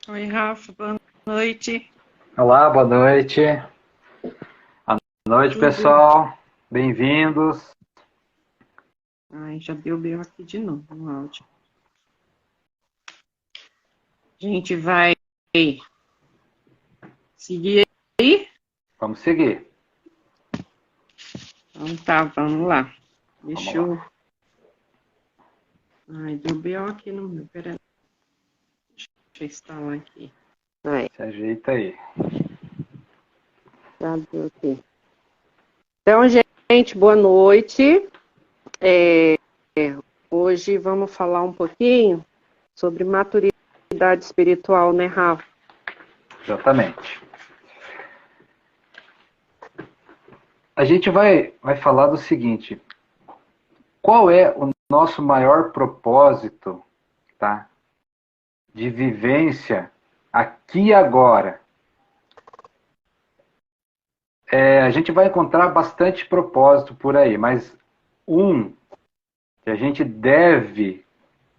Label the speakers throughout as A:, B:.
A: Oi, Rafa, boa noite.
B: Olá, boa noite. Boa noite,
A: Tudo.
B: pessoal. Bem-vindos.
A: Ai, já deu B.O. aqui de novo no áudio. A gente vai seguir aí?
B: Vamos seguir.
A: Então tá, vamos lá.
B: Vamos
A: Deixa
B: lá.
A: eu. Ai, deu B.O. aqui no meu. Peraí, deixa eu instalar aqui. Aí,
B: Se ajeita aí.
A: já deu aqui. Então, gente, boa noite. É, Hoje vamos falar um pouquinho sobre maturidade espiritual, né, Rafa?
B: Exatamente. A gente vai falar do seguinte: qual é o nosso maior propósito, tá, de vivência aqui e agora? A gente vai encontrar bastante propósito por aí, mas um que a gente deve,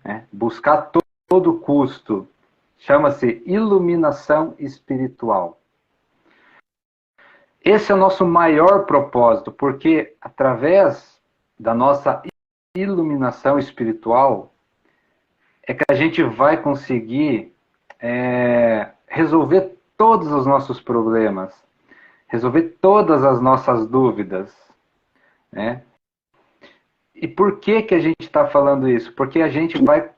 B: né, buscar a todo custo chama-se iluminação espiritual. Esse é o nosso maior propósito, porque através da nossa iluminação espiritual é que a gente vai conseguir resolver todos os nossos problemas, resolver todas as nossas dúvidas, né? E por que que a gente está falando isso? Porque a gente vai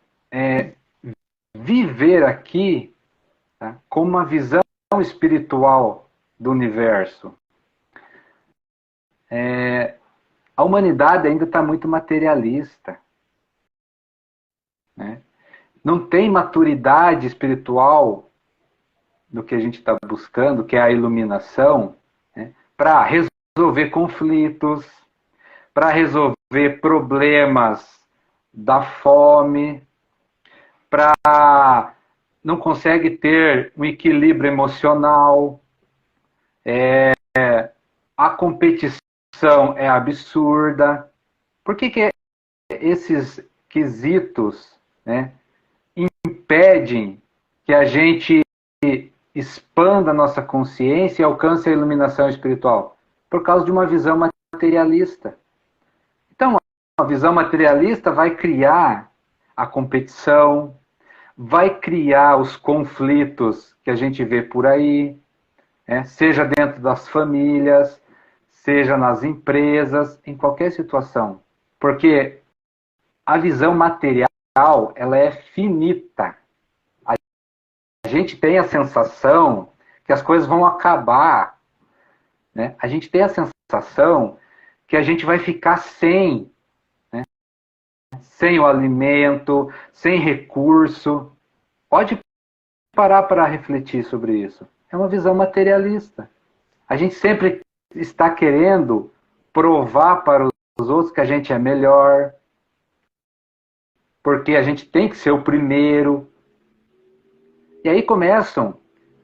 B: viver aqui, tá, com uma visão espiritual do universo. A humanidade ainda está muito materialista, né? Não tem maturidade espiritual do que a gente está buscando, que é a iluminação, né, para resolver conflitos, para resolver problemas da fome, para não consegue ter um equilíbrio emocional, a competição é absurda. Por que esses quesitos, né, impedem que a gente expanda a nossa consciência e alcance a iluminação espiritual? Por causa de uma visão materialista. Então, a visão materialista vai criar a competição, vai criar os conflitos que a gente vê por aí, né? Seja dentro das famílias, seja nas empresas, em qualquer situação. Porque a visão material, ela é finita. A gente tem a sensação que as coisas vão acabar, né? A gente tem a sensação que a gente vai ficar sem o alimento, sem recurso. Pode parar para refletir sobre isso. É uma visão materialista. A gente sempre está querendo provar para os outros que a gente é melhor, porque a gente tem que ser o primeiro. E aí começam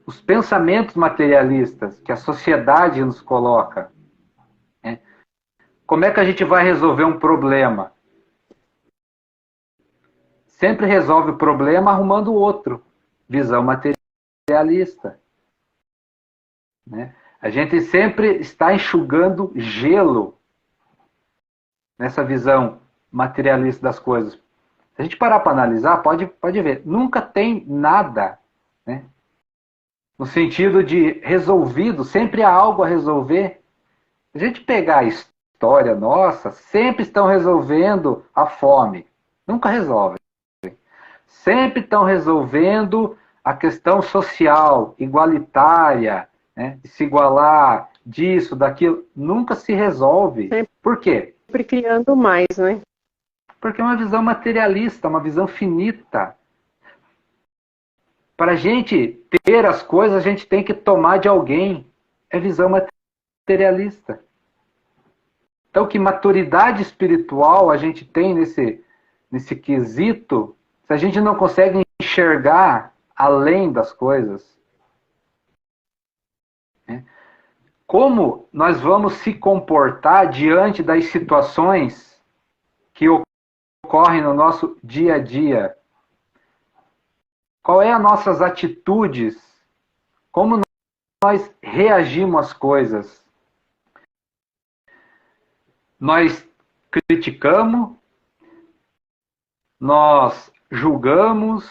B: os pensamentos materialistas que a sociedade nos coloca, né? Como é que a gente vai resolver um problema? Sempre resolve o problema arrumando outro. Visão materialista, né? A gente sempre está enxugando gelo nessa visão materialista das coisas. Se a gente parar para analisar, pode ver, nunca tem nada, né, no sentido de resolvido, sempre há algo a resolver. Se a gente pegar a história nossa, sempre estão resolvendo a fome. Nunca resolvem. Sempre estão resolvendo a questão social, igualitária, né, de se igualar, disso, daquilo. Nunca se resolve. Por quê?
A: Sempre criando mais, né?
B: Porque é uma visão materialista, uma visão finita. Para a gente ter as coisas, a gente tem que tomar de alguém. É visão materialista. Então, que maturidade espiritual a gente tem nesse quesito, se a gente não consegue enxergar além das coisas? Né? Como nós vamos se comportar diante das situações que ocorrem no nosso dia a dia? Qual é as nossas atitudes? Como nós reagimos às coisas? Nós criticamos, nós julgamos,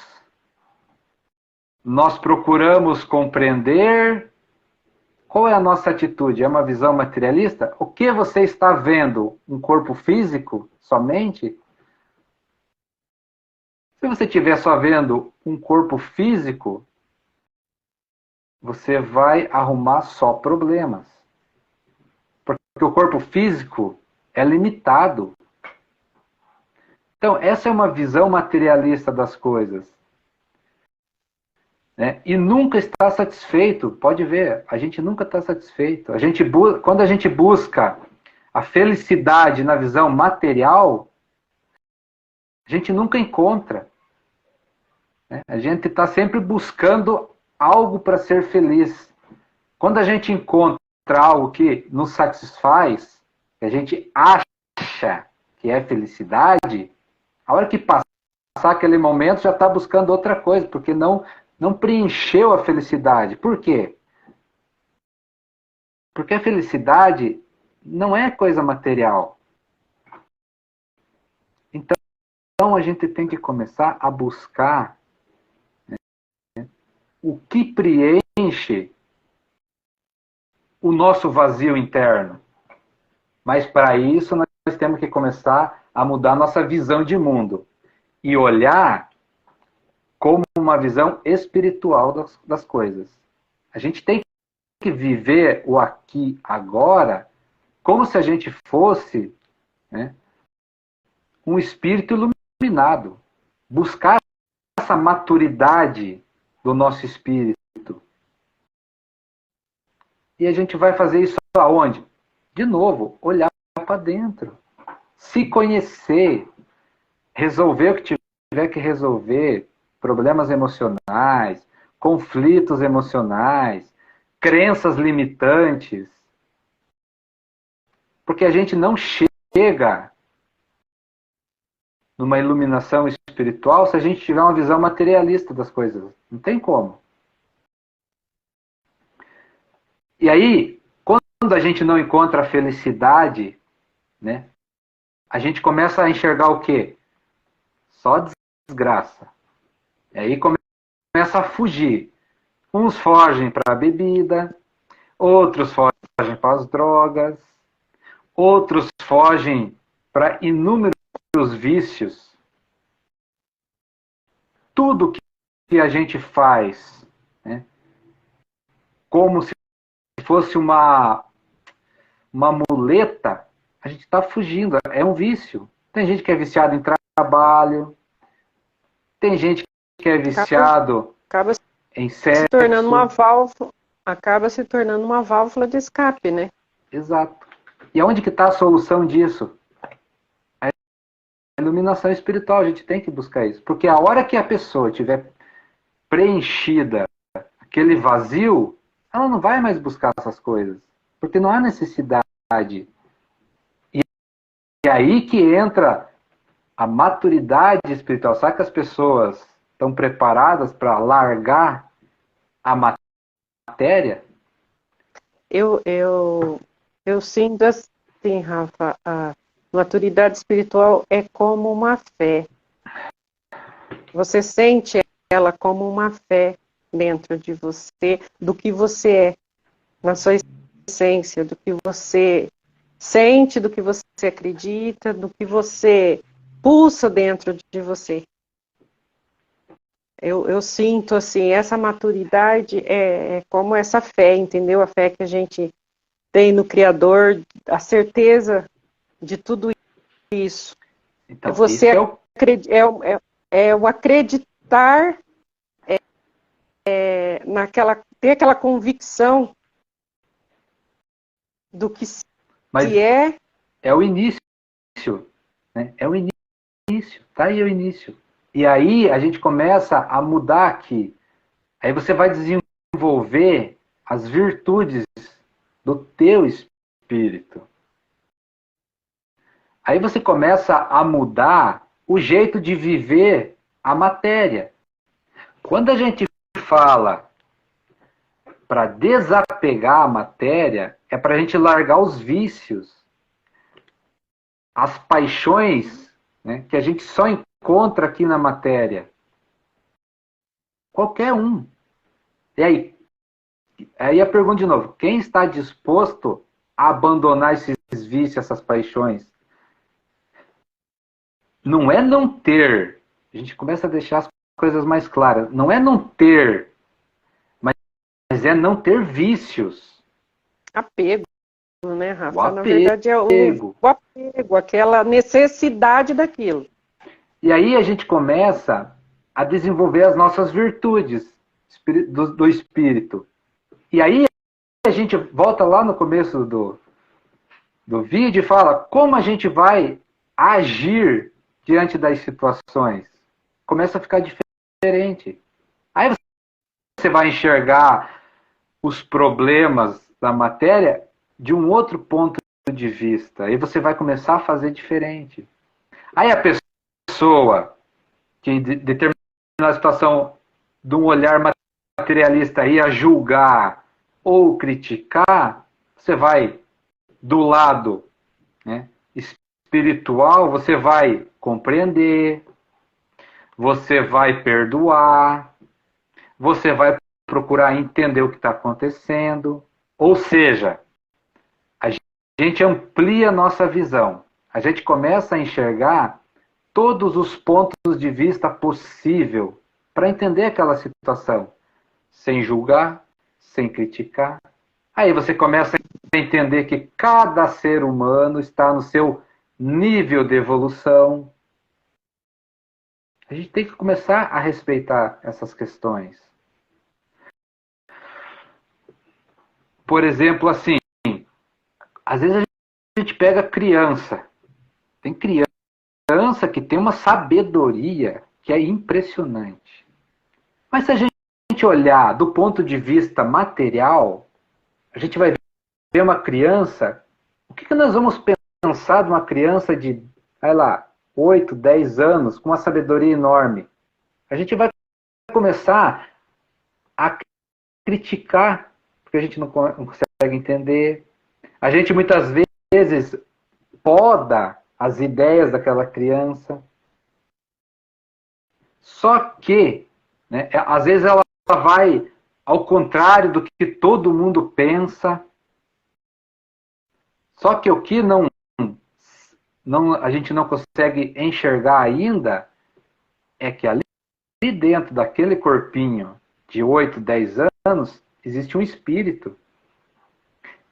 B: nós procuramos compreender. Qual é a nossa atitude? É uma visão materialista? O que você está vendo? Um corpo físico somente? Se você estiver só vendo um corpo físico, você vai arrumar só problemas. Porque o corpo físico é limitado. Então, essa é uma visão materialista das coisas. Né? E nunca está satisfeito. Pode ver, a gente nunca está satisfeito. Quando a gente busca a felicidade na visão material, a gente nunca encontra. Né? A gente está sempre buscando algo para ser feliz. Quando a gente encontra algo que nos satisfaz, que a gente acha que é felicidade, a hora que passar aquele momento já está buscando outra coisa, porque não preencheu a felicidade. Por quê? Porque a felicidade não é coisa material. Então a gente tem que começar a buscar, né, o que preenche o nosso vazio interno. Mas para isso nós temos que começar a mudar nossa visão de mundo e olhar como uma visão espiritual das coisas. A gente tem que viver o aqui, agora, como se a gente fosse, né, um espírito iluminado. Buscar essa maturidade do nosso espírito. E a gente vai fazer isso aonde? De novo, olhar para dentro. Se conhecer, resolver o que tiver que resolver, problemas emocionais, conflitos emocionais, crenças limitantes. Porque a gente não chega numa iluminação espiritual se a gente tiver uma visão materialista das coisas. Não tem como. E aí, quando a gente não encontra a felicidade, né, a gente começa a enxergar o quê? Só desgraça. E aí começa a fugir. Uns fogem para a bebida, outros fogem para as drogas, outros fogem para inúmeros vícios. Tudo que a gente faz, né, como se fosse uma muleta, a gente está fugindo. É um vício. Tem gente que é viciado em trabalho, tem gente que é viciado em sexo.
A: Acaba se tornando uma válvula de escape, né?
B: Exato. E onde que está a solução disso? A iluminação espiritual. A gente tem que buscar isso. Porque a hora que a pessoa tiver preenchida aquele vazio, ela não vai mais buscar essas coisas. Porque não há necessidade. E é aí que entra a maturidade espiritual. Será que as pessoas estão preparadas para largar a matéria?
A: Eu sinto assim, Rafa, a maturidade espiritual é como uma fé. Você sente ela como uma fé dentro de você, do que você é, na sua essência, do que você sente, do que você acredita, do que você pulsa dentro de você. Eu sinto assim, essa maturidade é como essa fé, entendeu? A fé que a gente tem no Criador, a certeza de tudo isso.
B: Então,
A: você é o acreditar ter aquela convicção do que se é.
B: É o início, né? É o início, tá aí o início. E aí a gente começa a mudar aqui. Aí você vai desenvolver as virtudes do teu espírito. Aí você começa a mudar o jeito de viver a matéria. Quando a gente fala para desapegar a matéria, é para a gente largar os vícios, as paixões, né, que a gente só encontra aqui na matéria. Qualquer um. E aí a pergunta de novo, quem está disposto a abandonar esses vícios, essas paixões? Não é não ter, a gente começa a deixar as coisas mais claras, não é não ter, mas é não ter vícios.
A: Apego, né,
B: O
A: Rafa? Na
B: apego.
A: verdade é o apego, aquela necessidade daquilo.
B: E aí a gente começa a desenvolver as nossas virtudes do espírito. E aí a gente volta lá no começo do vídeo e fala como a gente vai agir diante das situações. Começa a ficar diferente. Aí você vai enxergar os problemas da matéria de um outro ponto de vista. Aí você vai começar a fazer diferente. Aí a pessoa que em determinada situação de um olhar materialista ia julgar ou criticar, você vai do lado, né, espiritual, você vai compreender, você vai perdoar, você vai procurar entender o que está acontecendo. Ou seja, a gente amplia a nossa visão. A gente começa a enxergar todos os pontos de vista possível para entender aquela situação, sem julgar, sem criticar. Aí você começa a entender que cada ser humano está no seu nível de evolução. A gente tem que começar a respeitar essas questões. Por exemplo, assim, às vezes a gente pega criança. Tem criança que tem uma sabedoria que é impressionante. Mas se a gente olhar do ponto de vista material, a gente vai ver uma criança. O que nós vamos pensar de uma criança de, sei lá, 8, 10 anos, com uma sabedoria enorme? A gente vai começar a criticar, porque a gente não consegue entender. A gente muitas vezes poda as ideias daquela criança. Só que, né, às vezes ela vai ao contrário do que todo mundo pensa. Só que o que a gente não consegue enxergar ainda é que ali dentro daquele corpinho de 8, 10 anos, existe um espírito.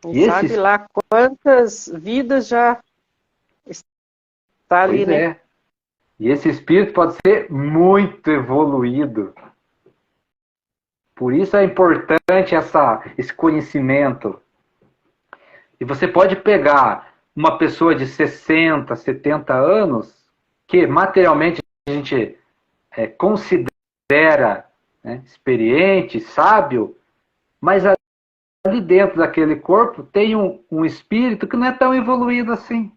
A: E sabe lá quantas vidas já está ali, né?
B: E esse espírito pode ser muito evoluído. Por isso é importante esse conhecimento. E você pode pegar uma pessoa de 60, 70 anos, que materialmente a gente considera, né, experiente, sábio, mas ali dentro daquele corpo tem um espírito que não é tão evoluído assim.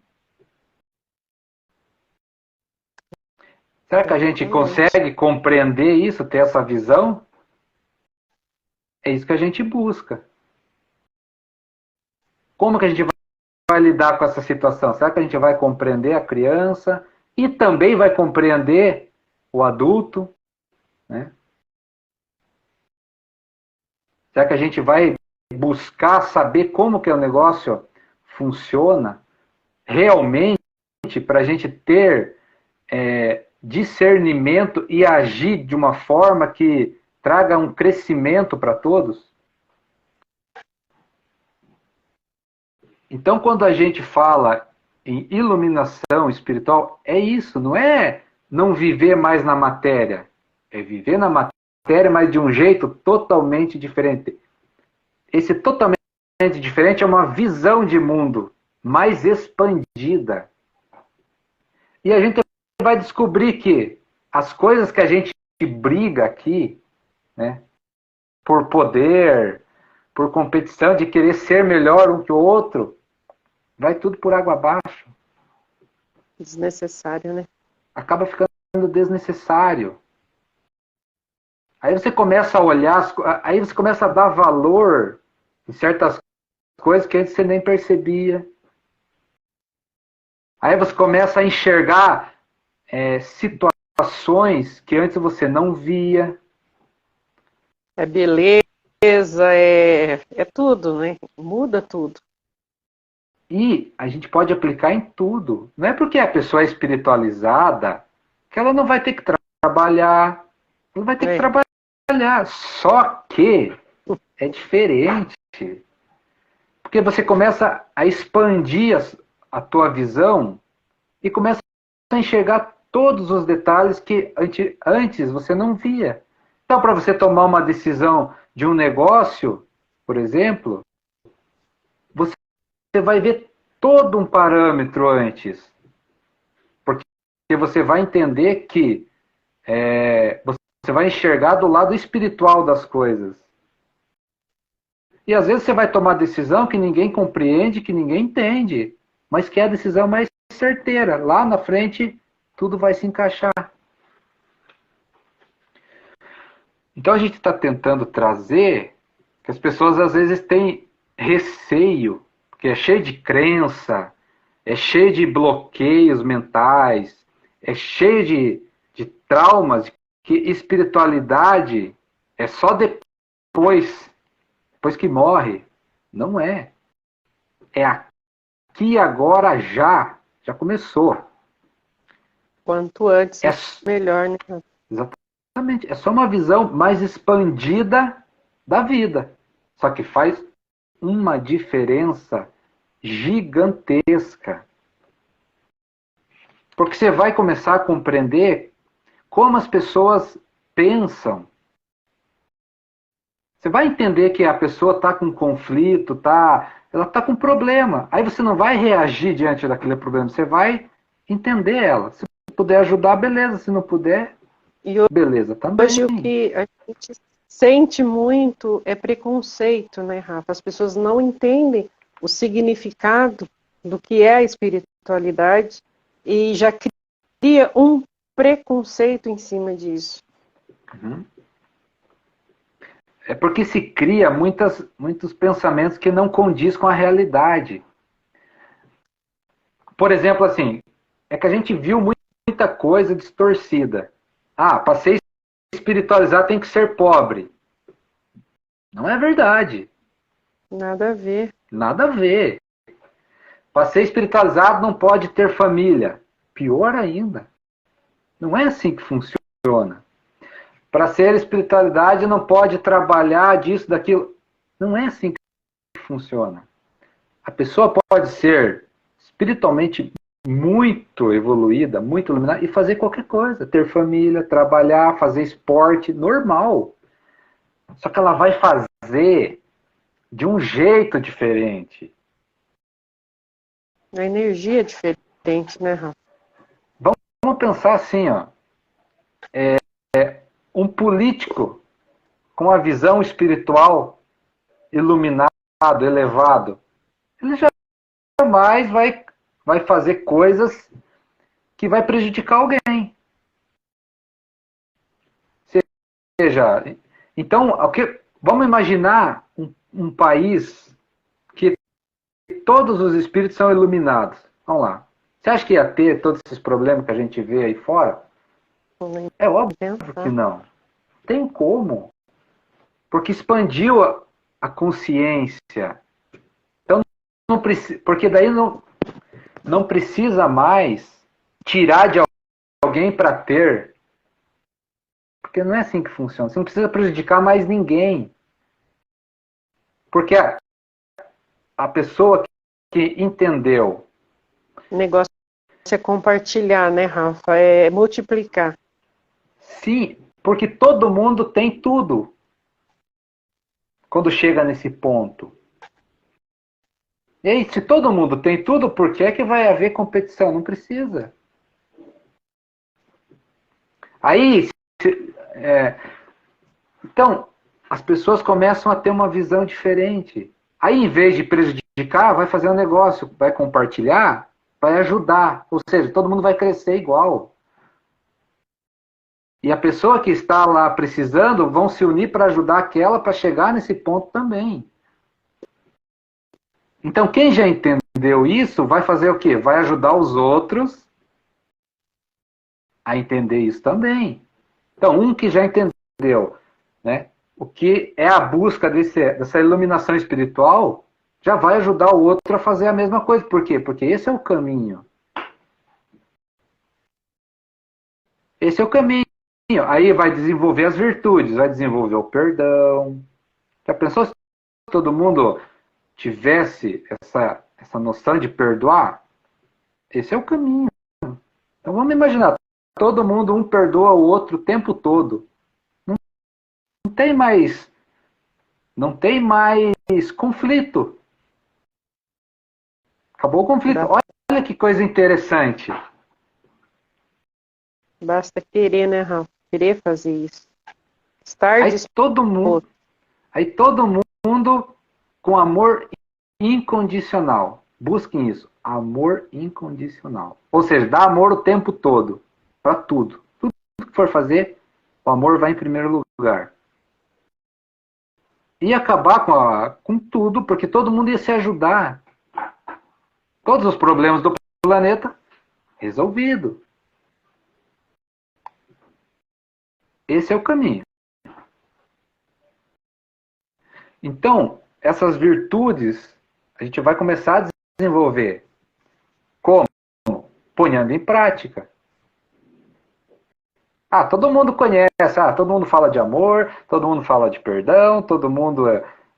B: Será que a gente consegue compreender isso, ter essa visão? É isso que a gente busca. Como que a gente vai lidar com essa situação? Será que a gente vai compreender a criança e também vai compreender o adulto? Né? Será que a gente vai buscar saber como que o negócio funciona realmente para a gente ter discernimento e agir de uma forma que traga um crescimento para todos? Então, quando a gente fala em iluminação espiritual, é isso, não é não viver mais na matéria. É viver na matéria, mas de um jeito totalmente diferente. Esse totalmente diferente é uma visão de mundo mais expandida. E a gente vai descobrir que as coisas que a gente briga aqui, né, por poder, por competição, de querer ser melhor um que o outro, vai tudo por água abaixo.
A: Desnecessário, né?
B: Acaba ficando desnecessário. Aí você começa a olhar, aí você começa a dar valor em certas coisas que antes você nem percebia. Aí você começa a enxergar situações que antes você não via.
A: É beleza, é tudo, né? Muda tudo.
B: E a gente pode aplicar em tudo. Não é porque a pessoa é espiritualizada que ela não vai ter que trabalhar. Ela vai ter que
A: É.
B: trabalhar. Só que é diferente. Porque você começa a expandir a tua visão e começa a enxergar todos os detalhes que antes você não via. Então, para você tomar uma decisão de um negócio, por exemplo, você vai ver todo um parâmetro antes. Porque você vai entender que você vai enxergar do lado espiritual das coisas. E às vezes você vai tomar decisão que ninguém compreende, que ninguém entende, mas que é a decisão mais certeira. Lá na frente, tudo vai se encaixar. Então a gente está tentando trazer que as pessoas às vezes têm receio, porque é cheio de crença, é cheio de bloqueios mentais, é cheio de traumas, que espiritualidade é só depois que morre. Não é. É aqui, agora, já. Já começou.
A: Quanto antes,
B: É,
A: melhor, né?
B: exatamente. É só uma visão mais expandida da vida. Só que faz uma diferença gigantesca. Porque você vai começar a compreender como as pessoas pensam. Você vai entender que a pessoa está com conflito, ela está com problema. Aí você não vai reagir diante daquele problema, você vai entender ela. Se puder ajudar, beleza. Se não puder,
A: E
B: beleza
A: hoje
B: também.
A: o que a gente sente muito é preconceito, né, Rafa? As pessoas não entendem o significado do que é a espiritualidade e já cria um preconceito em cima disso.
B: Uhum. É porque se cria muitos pensamentos que não condiz com a realidade. Por exemplo, assim, é que a gente viu muita coisa distorcida. Ah, para ser espiritualizado tem que ser pobre. Não é verdade.
A: Nada a ver.
B: Nada a ver. Para ser espiritualizado não pode ter família. Pior ainda. Não é assim que funciona. Para ser espiritualidade não pode trabalhar disso, daquilo. Não é assim que funciona. A pessoa pode ser espiritualmente muito evoluída, muito iluminada e fazer qualquer coisa. Ter família, trabalhar, fazer esporte, normal. Só que ela vai fazer de um jeito diferente.
A: A energia é diferente, né, Rafa?
B: Vamos pensar assim, ó. Um político com a visão espiritual iluminado, elevado, ele jamais vai fazer coisas que vai prejudicar alguém. Seja, então, vamos imaginar um país que todos os espíritos são iluminados. Vamos lá. Você acha que ia ter todos esses problemas que a gente vê aí fora? É óbvio que não. Tem como. Porque expandiu a consciência. Então, não precisa, porque daí não precisa mais tirar de alguém para ter. Porque não é assim que funciona. Você não precisa prejudicar mais ninguém. Porque a pessoa que entendeu.
A: O negócio é compartilhar, né, Rafa? É multiplicar.
B: Sim, porque todo mundo tem tudo. Quando chega nesse ponto. E aí, se todo mundo tem tudo, por que é que vai haver competição? Não precisa. Aí, então, as pessoas começam a ter uma visão diferente. Aí, em vez de prejudicar, vai fazer um negócio, vai compartilhar, vai ajudar. Ou seja, todo mundo vai crescer igual. E a pessoa que está lá precisando vão se unir para ajudar aquela para chegar nesse ponto também. Então, quem já entendeu isso vai fazer o quê? Vai ajudar os outros a entender isso também. Então, um que já entendeu, né, o que é a busca dessa iluminação espiritual, já vai ajudar o outro a fazer a mesma coisa. Por quê? Porque esse é o caminho. Esse é o caminho. Aí vai desenvolver as virtudes, vai desenvolver o perdão. Já pensou se todo mundo tivesse essa noção de perdoar? Esse é o caminho. Então vamos imaginar, todo mundo um perdoa o outro o tempo todo. Não tem mais, não tem mais conflito. Acabou o conflito. Olha que coisa interessante.
A: Basta querer, né, Rafa? Querer fazer isso. Estar disposto.
B: Aí todo mundo com amor incondicional. Busquem isso. Amor incondicional. Ou seja, dá amor o tempo todo. Para tudo. Tudo que for fazer, o amor vai em primeiro lugar. E acabar com tudo, porque todo mundo ia se ajudar. Todos os problemas do planeta resolvido. Esse é o caminho. Então, essas virtudes a gente vai começar a desenvolver. Como? Ponhando em prática. Todo mundo conhece, todo mundo fala de amor, todo mundo fala de perdão, todo mundo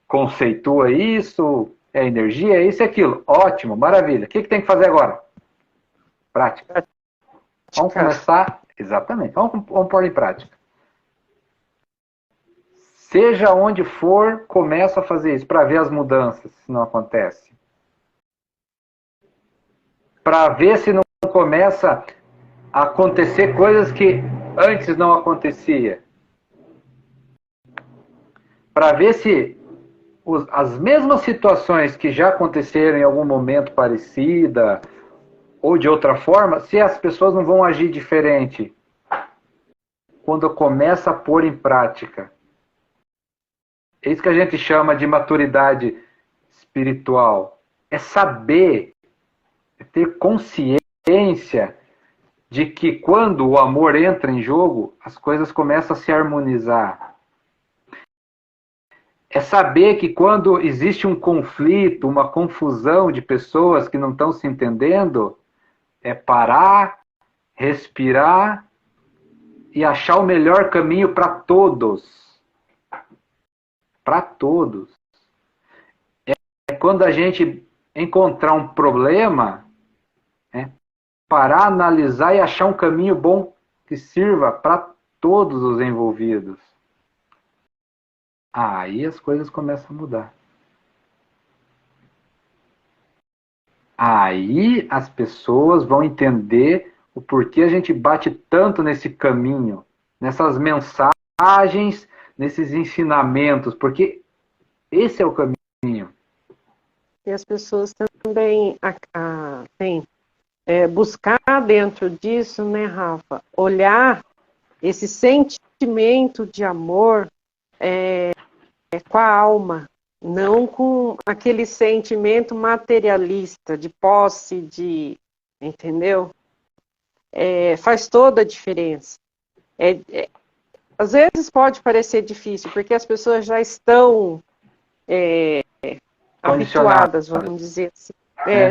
B: conceitua isso, é energia, é isso e aquilo. Ótimo, maravilha. O que tem que fazer agora? Prática. Vamos começar, exatamente, vamos pôr em prática. Seja onde for, começa a fazer isso, para ver as mudanças, se não acontece. Para ver se não começa a acontecer coisas que antes não acontecia. Para ver se as mesmas situações que já aconteceram em algum momento parecida ou de outra forma, se as pessoas não vão agir diferente quando começa a pôr em prática. É isso que a gente chama de maturidade espiritual. É saber, é ter consciência de que quando o amor entra em jogo, as coisas começam a se harmonizar. É saber que quando existe um conflito, uma confusão de pessoas que não estão se entendendo, é parar, respirar e achar o melhor caminho para todos. Para todos. É quando a gente encontrar um problema, parar, analisar e achar um caminho bom que sirva para todos os envolvidos. Aí as coisas começam a mudar. Aí as pessoas vão entender o porquê a gente bate tanto nesse caminho, nessas mensagens, nesses ensinamentos, porque esse é o caminho.
A: E as pessoas também têm buscar dentro disso, né, Rafa? Olhar esse sentimento de amor com a alma, não com aquele sentimento materialista, de posse, entendeu? Faz toda a diferença. Às vezes pode parecer difícil, porque as pessoas já estão habituadas, vamos dizer assim.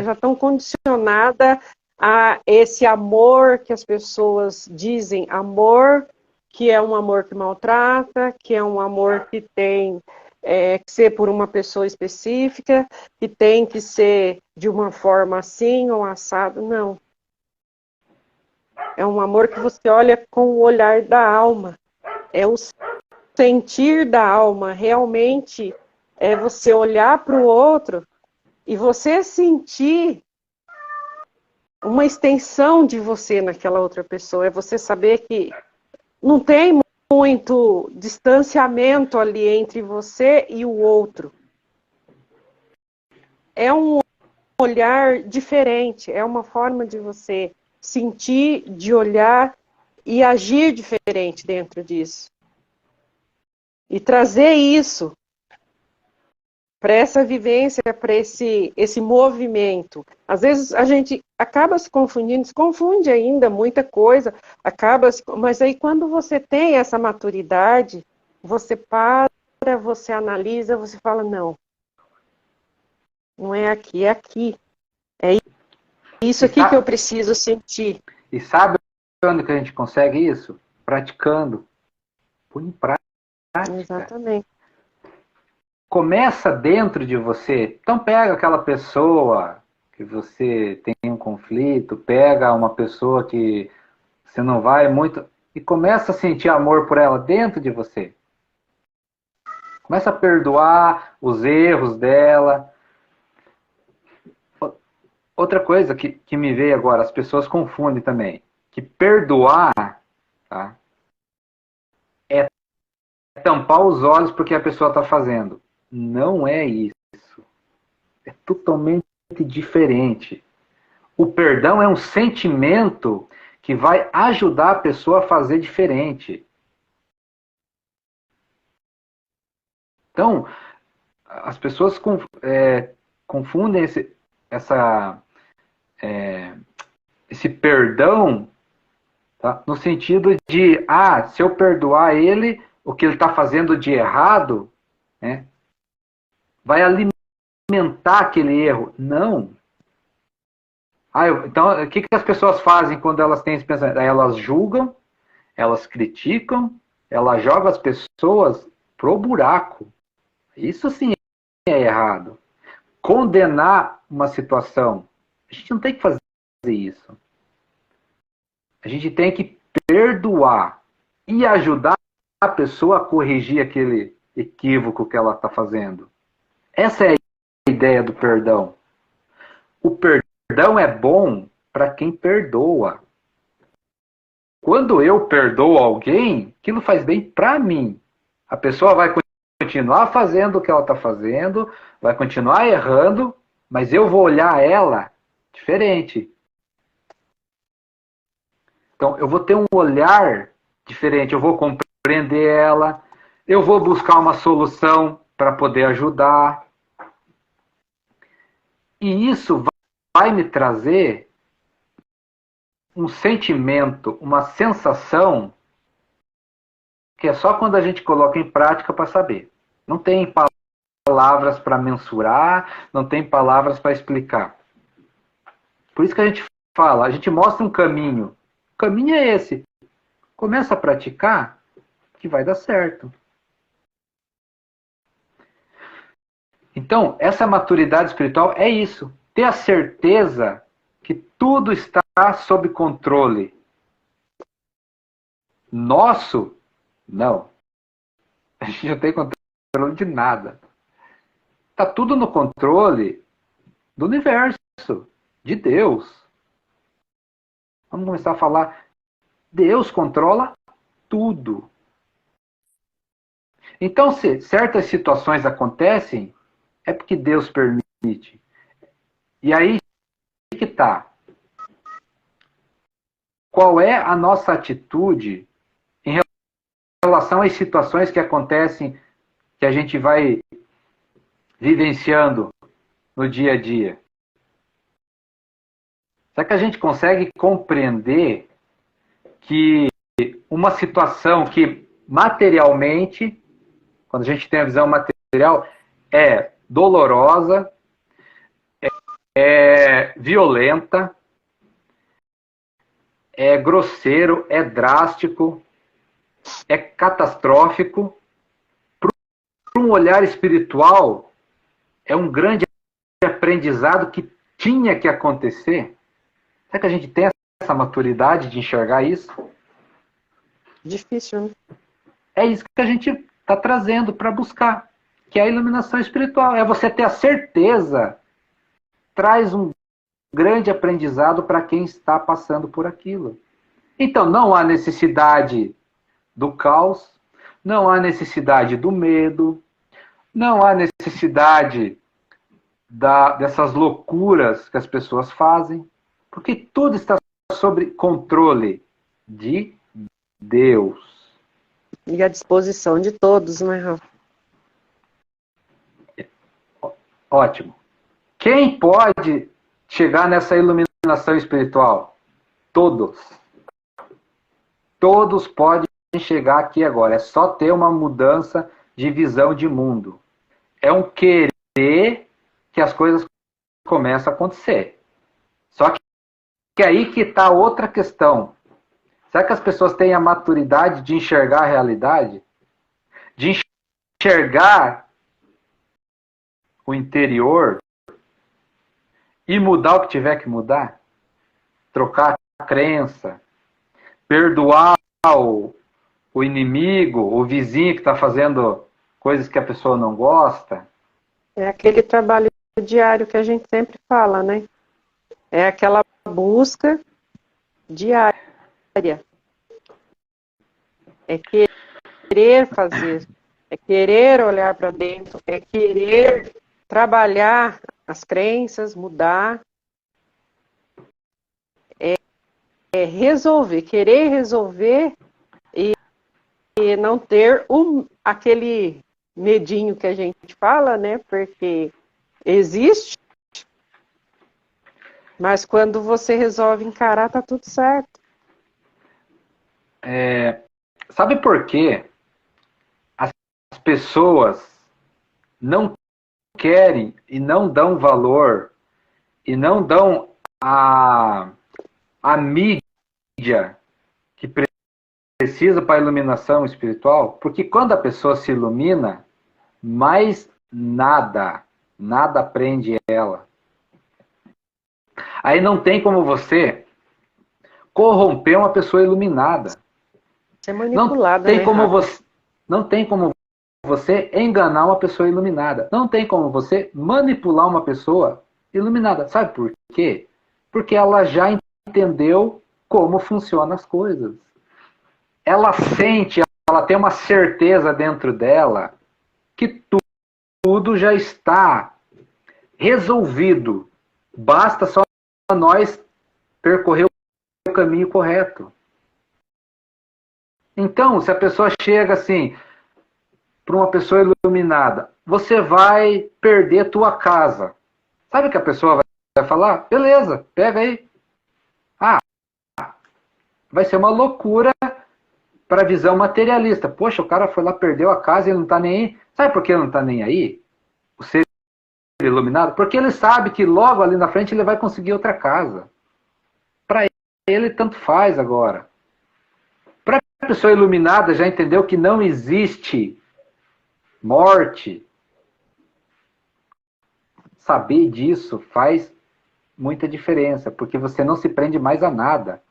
A: Já estão condicionadas a esse amor que as pessoas dizem amor, que é um amor que maltrata, que é um amor que tem que ser por uma pessoa específica, que tem que ser de uma forma assim ou assado. Não. É um amor que você olha com o olhar da alma. É o sentir da alma. Realmente é você olhar para o outro e você sentir uma extensão de você naquela outra pessoa. É você saber que não tem muito distanciamento ali entre você e o outro. É um olhar diferente, é uma forma de você sentir, de olhar e agir diferente dentro disso. E trazer isso para essa vivência, para esse movimento. Às vezes a gente acaba se confundindo, se confunde ainda muita coisa, mas aí quando você tem essa maturidade, você para, você analisa, você fala, não é aqui, é aqui. É isso aqui que eu preciso sentir.
B: E sabe onde que a gente consegue isso? Praticando. Põe em prática.
A: Exatamente.
B: Começa dentro de você. Então pega aquela pessoa que você tem um conflito, pega uma pessoa que você não vai muito e começa a sentir amor por ela dentro de você. Começa a perdoar os erros dela. Outra coisa que me veio agora, as pessoas confundem também, que perdoar, tá, é tampar os olhos porque a pessoa está fazendo. Não é isso. É totalmente diferente. O perdão é um sentimento que vai ajudar a pessoa a fazer diferente. Então, as pessoas confundem esse perdão, tá, no sentido de, se eu perdoar ele, o que ele está fazendo de errado, né, vai alimentar aquele erro. Não. Então, o que as pessoas fazem quando elas têm esse pensamento? Elas julgam, elas criticam, elas jogam as pessoas pro buraco. Isso sim é errado. Condenar uma situação. A gente não tem que fazer isso. A gente tem que perdoar e ajudar a pessoa a corrigir aquele equívoco que ela está fazendo. Essa é a ideia do perdão. O perdão é bom para quem perdoa. Quando eu perdoo alguém, aquilo faz bem para mim. A pessoa vai continuar fazendo o que ela está fazendo, vai continuar errando, mas eu vou olhar ela diferente. Então, eu vou ter um olhar diferente, eu vou compreender ela, eu vou buscar uma solução para poder ajudar. E isso vai me trazer um sentimento, uma sensação que é só quando a gente coloca em prática para saber. Não tem palavras para mensurar, não tem palavras para explicar. Por isso que a gente fala, a gente mostra um caminho. O caminho é esse. Começa a praticar que vai dar certo. Então, essa maturidade espiritual é isso. Ter a certeza que tudo está sob controle. Nosso? Não. A gente não tem controle de nada. Está tudo no controle do universo, de Deus. Vamos começar a falar. Deus controla tudo. Então, se certas situações acontecem, é porque Deus permite. E aí que está. Qual é a nossa atitude em relação às situações que acontecem, que a gente vai vivenciando no dia a dia? Será que a gente consegue compreender que uma situação que materialmente, quando a gente tem a visão material, é dolorosa, é violenta, é grosseiro, é drástico, é catastrófico, para um olhar espiritual, é um grande aprendizado que tinha que acontecer? Será que a gente tem essa maturidade de enxergar isso?
A: Difícil, né?
B: É isso que a gente está trazendo para buscar, que é a iluminação espiritual. É você ter a certeza, traz um grande aprendizado para quem está passando por aquilo. Então, não há necessidade do caos, não há necessidade do medo, não há necessidade dessas loucuras que as pessoas fazem, porque tudo está sob controle de Deus.
A: E à disposição de todos, né, Rafa?
B: Ótimo. Quem pode chegar nessa iluminação espiritual? Todos. Todos podem chegar aqui agora. É só ter uma mudança de visão de mundo. É um querer que as coisas começam a acontecer. Só que aí que está outra questão. Será que as pessoas têm a maturidade de enxergar a realidade? De enxergar o interior e mudar o que tiver que mudar? Trocar a crença, perdoar o inimigo, o vizinho que está fazendo coisas que a pessoa não gosta?
A: É aquele trabalho diário que a gente sempre fala, né? É aquela busca diária. É querer fazer, é querer olhar para dentro, é querer trabalhar as crenças, mudar, é resolver, querer resolver e não ter aquele medinho que a gente fala, né? Porque existe, mas quando você resolve encarar, tá tudo certo.
B: Sabe por quê as pessoas não querem e não dão valor e não dão a mídia que precisa para a iluminação espiritual? Porque quando a pessoa se ilumina, mais nada prende ela. Aí não tem como você corromper uma pessoa iluminada.
A: Ser manipulada, né,
B: Não tem como você enganar uma pessoa iluminada. Não tem como você manipular uma pessoa iluminada. Sabe por quê? Porque ela já entendeu como funcionam as coisas. Ela sente, ela tem uma certeza dentro dela que tudo já está resolvido. Basta só nós percorrer o caminho correto. Então, se a pessoa chega assim, para uma pessoa iluminada, você vai perder tua casa. Sabe o que a pessoa vai falar? Beleza, pega aí. Ah, vai ser uma loucura para a visão materialista. Poxa, o cara foi lá, perdeu a casa e ele não está nem aí. Sabe por que ele não está nem aí? O ser iluminado? Porque ele sabe que logo ali na frente ele vai conseguir outra casa. Para ele, tanto faz agora. Para a pessoa iluminada já entendeu que não existe morte. Saber disso faz muita diferença, porque você não se prende mais a nada.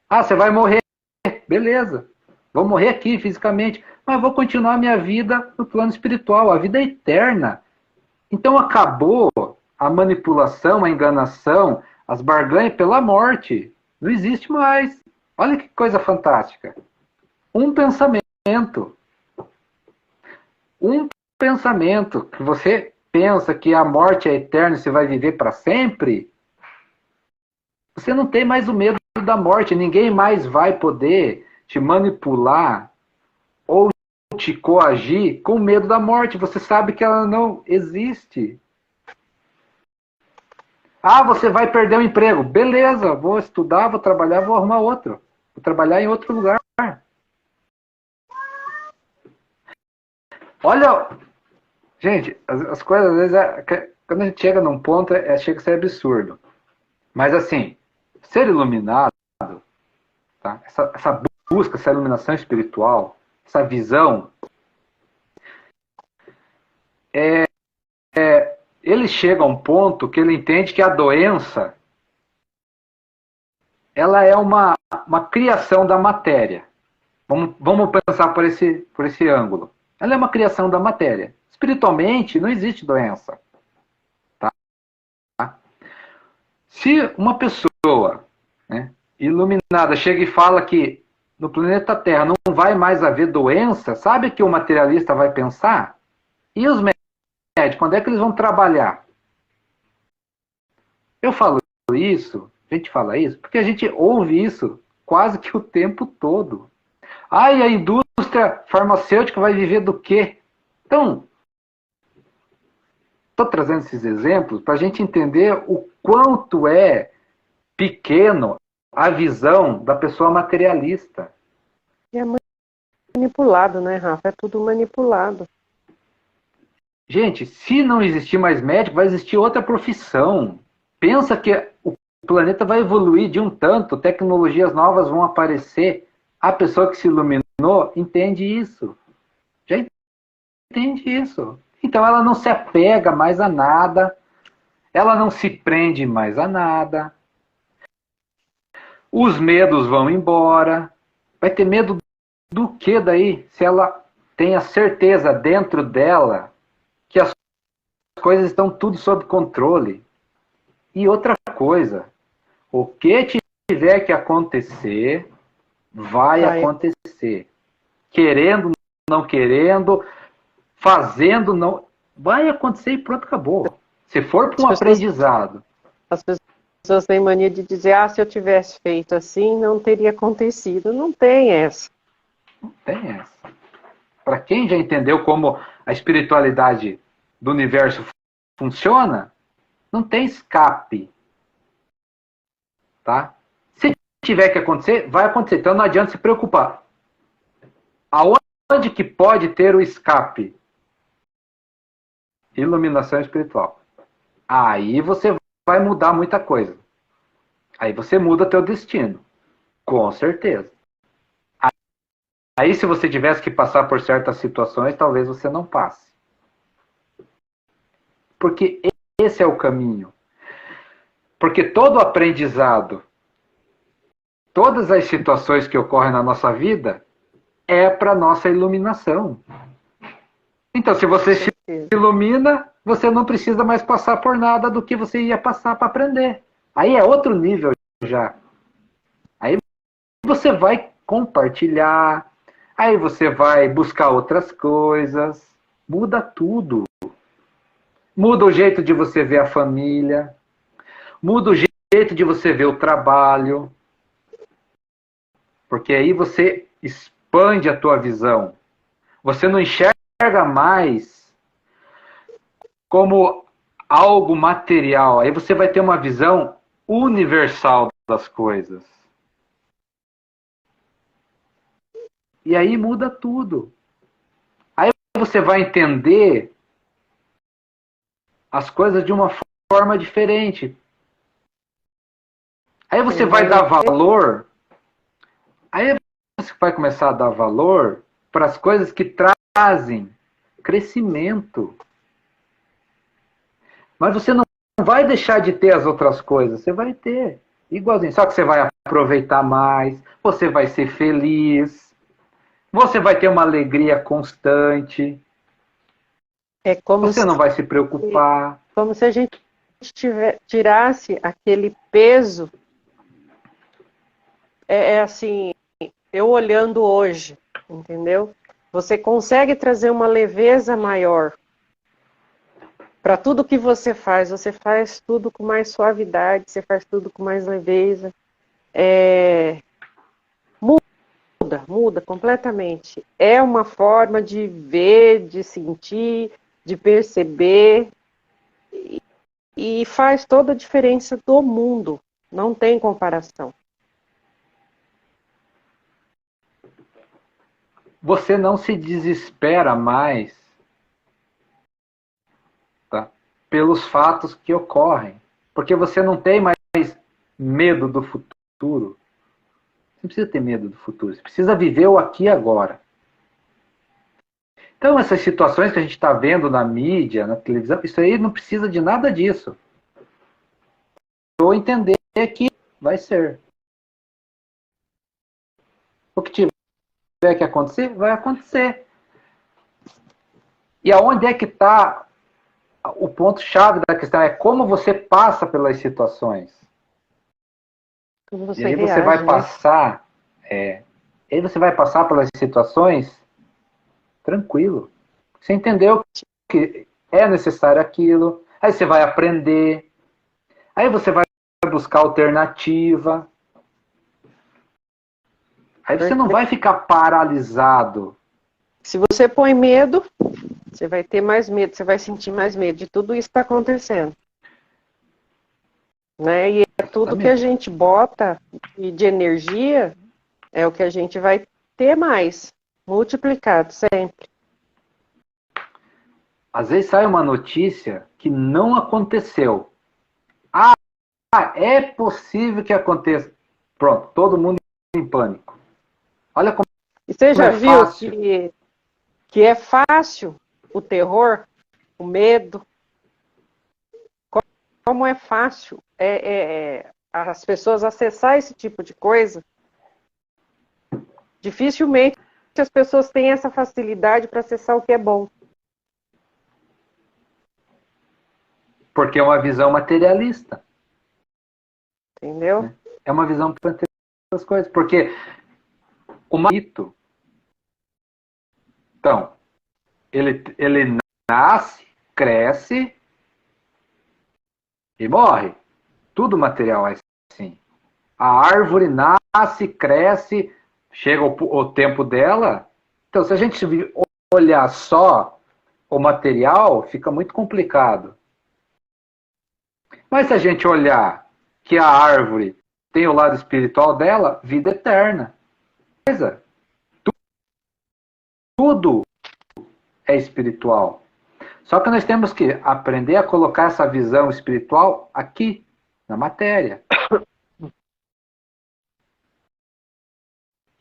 B: Ah, você vai morrer. Beleza. Vou morrer aqui fisicamente, mas vou continuar minha vida no plano espiritual. A vida é eterna. Então acabou a manipulação, a enganação, as barganhas pela morte. Não existe mais. Olha que coisa fantástica. Um pensamento. Um pensamento que você pensa que a morte é eterna e você vai viver para sempre, você não tem mais o medo da morte. Ninguém mais vai poder te manipular ou te coagir com medo da morte. Você sabe que ela não existe. Ah, você vai perder o emprego. Beleza, vou estudar, vou trabalhar, vou arrumar outro. Vou trabalhar em outro lugar. Olha, gente, as coisas às vezes, quando a gente chega num ponto, chega a ser absurdo. Mas assim, ser iluminado, tá? Essa busca, essa iluminação espiritual, essa visão, ele chega a um ponto que ele entende que a doença ela é uma criação da matéria. Vamos pensar por esse ângulo. Ela é uma criação da matéria. Espiritualmente, não existe doença. Tá? Se uma pessoa, né, iluminada chega e fala que no planeta Terra não vai mais haver doença, sabe o que o materialista vai pensar? E os médicos, quando é que eles vão trabalhar? Eu falo isso, a gente fala isso, porque a gente ouve isso quase que o tempo todo. Ai, a indústria farmacêutica vai viver do quê? Então, estou trazendo esses exemplos para a gente entender o quanto é pequeno a visão da pessoa materialista.
A: E é manipulado, né, Rafa? É tudo manipulado.
B: Gente, se não existir mais médico, vai existir outra profissão. Pensa que o planeta vai evoluir de um tanto, tecnologias novas vão aparecer. A pessoa que se iluminou entende isso. Já entende isso. Então ela não se apega mais a nada, ela não se prende mais a nada. Os medos vão embora. Vai ter medo do que daí? Se ela tem a certeza dentro dela que as coisas estão tudo sob controle. E outra coisa, o que tiver que acontecer, vai acontecer. Querendo, não querendo, fazendo, não. Vai acontecer e pronto, acabou. Se for para um aprendizado.
A: As pessoas têm mania de dizer, se eu tivesse feito assim, não teria acontecido. Não tem essa.
B: Não tem essa. Para quem já entendeu como a espiritualidade do universo funciona, não tem escape. Tá? Se tiver que acontecer, vai acontecer. Então não adianta se preocupar. Aonde que pode ter o escape? Iluminação espiritual. Aí você vai mudar muita coisa. Aí você muda teu destino. Com certeza. Aí se você tivesse que passar por certas situações, talvez você não passe. Porque esse é o caminho. Porque todo aprendizado, todas as situações que ocorrem na nossa vida, é para nossa iluminação. Então, se você se ilumina, você não precisa mais passar por nada do que você ia passar para aprender. Aí é outro nível já. Aí você vai compartilhar, aí você vai buscar outras coisas, muda tudo. Muda o jeito de você ver a família, muda o jeito de você ver o trabalho, porque aí você expande a tua visão. Você não enxerga mais como algo material. Aí você vai ter uma visão universal das coisas. E aí muda tudo. Aí você vai entender as coisas de uma forma diferente. Aí você vai dar valor. Aí você vai começar a dar valor para as coisas que trazem crescimento. Mas você não vai deixar de ter as outras coisas. Você vai ter. Igualzinho. Só que você vai aproveitar mais. Você vai ser feliz. Você vai ter uma alegria constante.
A: É como
B: você não vai se preocupar.
A: Como se a gente tirasse aquele peso. É assim, eu olhando hoje, entendeu? Você consegue trazer uma leveza maior para tudo que você faz tudo com mais suavidade, você faz tudo com mais leveza. Muda completamente. É uma forma de ver, de sentir, de perceber, e faz toda a diferença do mundo. Não tem comparação.
B: Você não se desespera mais, tá, pelos fatos que ocorrem. Porque você não tem mais medo do futuro. Você não precisa ter medo do futuro. Você precisa viver o aqui e agora. Então, essas situações que a gente está vendo na mídia, na televisão, isso aí não precisa de nada disso. Ou entender que vai ser. O que tiver que acontecer, vai acontecer. E aonde é que está o ponto-chave da questão? É como você passa pelas situações.
A: Você
B: e aí
A: reage,
B: você vai
A: né?
B: passar. Aí você vai passar pelas situações tranquilo. Você entendeu que é necessário aquilo. Aí você vai aprender. Aí você vai buscar alternativa. Aí você não vai ficar paralisado.
A: Se você põe medo, você vai ter mais medo, você vai sentir mais medo de tudo isso que está acontecendo. Né? E é tudo que a gente bota de energia, é o que a gente vai ter mais, multiplicado sempre.
B: Às vezes sai uma notícia que não aconteceu. Ah, é possível que aconteça. Pronto, todo mundo em pânico. Olha como
A: E você já
B: é
A: viu
B: fácil.
A: que é fácil o terror, o medo? Como é fácil as pessoas acessar esse tipo de coisa? Dificilmente as pessoas têm essa facilidade para acessar o que é bom.
B: Porque é uma visão materialista.
A: Entendeu?
B: É uma visão para as coisas. Porque o mito, então, ele nasce, cresce e morre. Tudo material é assim. A árvore nasce, cresce, chega o tempo dela. Então, se a gente olhar só o material, fica muito complicado. Mas se a gente olhar que a árvore tem o lado espiritual dela, vida eterna. Tudo é espiritual. Só que nós temos que aprender a colocar essa visão espiritual aqui, na matéria.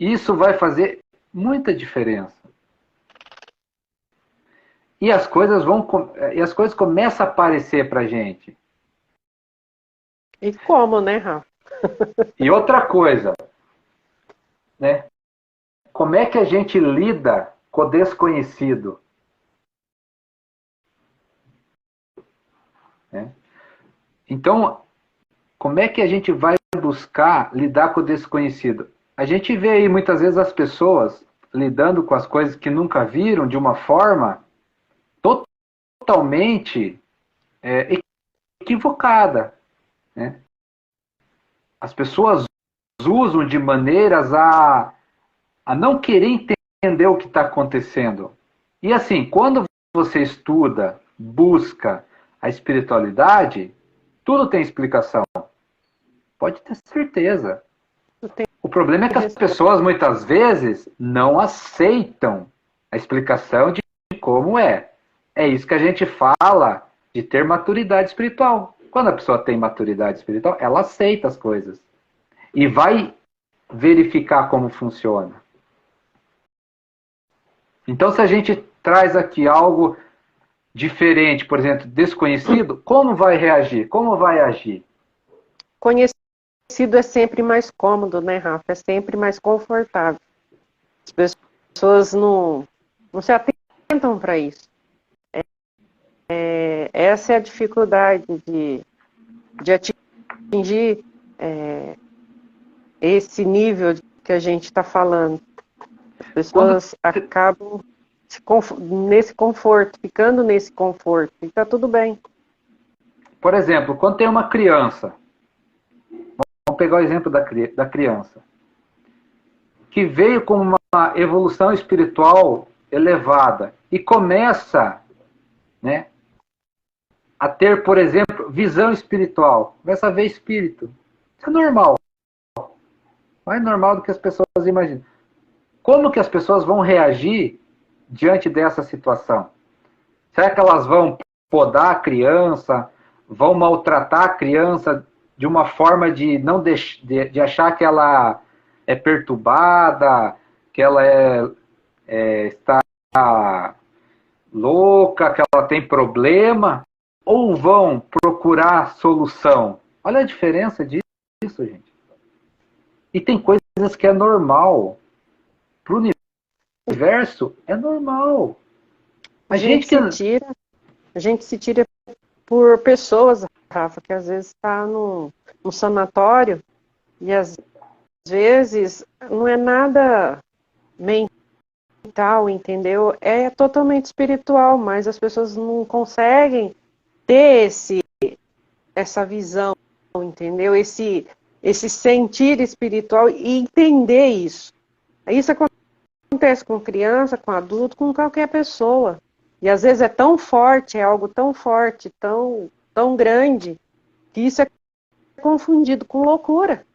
B: Isso vai fazer muita diferença. E as coisas começam a aparecer para a gente.
A: E como, né, Rafa?
B: E outra coisa, né? Como é que a gente lida com o desconhecido? Né? Então, como é que a gente vai buscar lidar com o desconhecido? A gente vê aí muitas vezes as pessoas lidando com as coisas que nunca viram de uma forma totalmente equivocada. Né? As pessoas usam de maneiras a não querer entender o que está acontecendo. E assim, quando você estuda, busca a espiritualidade, tudo tem explicação. Pode ter certeza. O problema é que as pessoas muitas vezes não aceitam a explicação de como é. É isso que a gente fala de ter maturidade espiritual. Quando a pessoa tem maturidade espiritual, ela aceita as coisas e vai verificar como funciona. Então, se a gente traz aqui algo diferente, por exemplo, desconhecido, como vai reagir? Como vai agir?
A: Conhecido é sempre mais cômodo, né, Rafa? É sempre mais confortável. As pessoas não se atentam para isso. Essa é a dificuldade de atingir esse nível que a gente está falando. As pessoas acabam nesse conforto, ficando nesse conforto, e está tudo bem.
B: Por exemplo, quando tem uma criança, vamos pegar o exemplo da criança, que veio com uma evolução espiritual elevada e começa, né, a ter, por exemplo, visão espiritual, começa a ver espírito. Isso é normal. Mais normal do que as pessoas imaginam. Como que as pessoas vão reagir diante dessa situação? Será que elas vão podar a criança, vão maltratar a criança de uma forma de não de achar que ela é perturbada, que ela está louca, que ela tem problema, ou vão procurar solução? Olha a diferença disso, gente. E tem coisas que é normal. Para o universo, é normal.
A: A gente se tira por pessoas, Rafa, que às vezes está num sanatório e às vezes não é nada mental, entendeu? É totalmente espiritual, mas as pessoas não conseguem ter essa visão, entendeu? Esse sentir espiritual e entender isso. Isso acontece com criança, com adulto, com qualquer pessoa. E às vezes é tão forte, é algo tão forte, tão grande, que isso é confundido com loucura.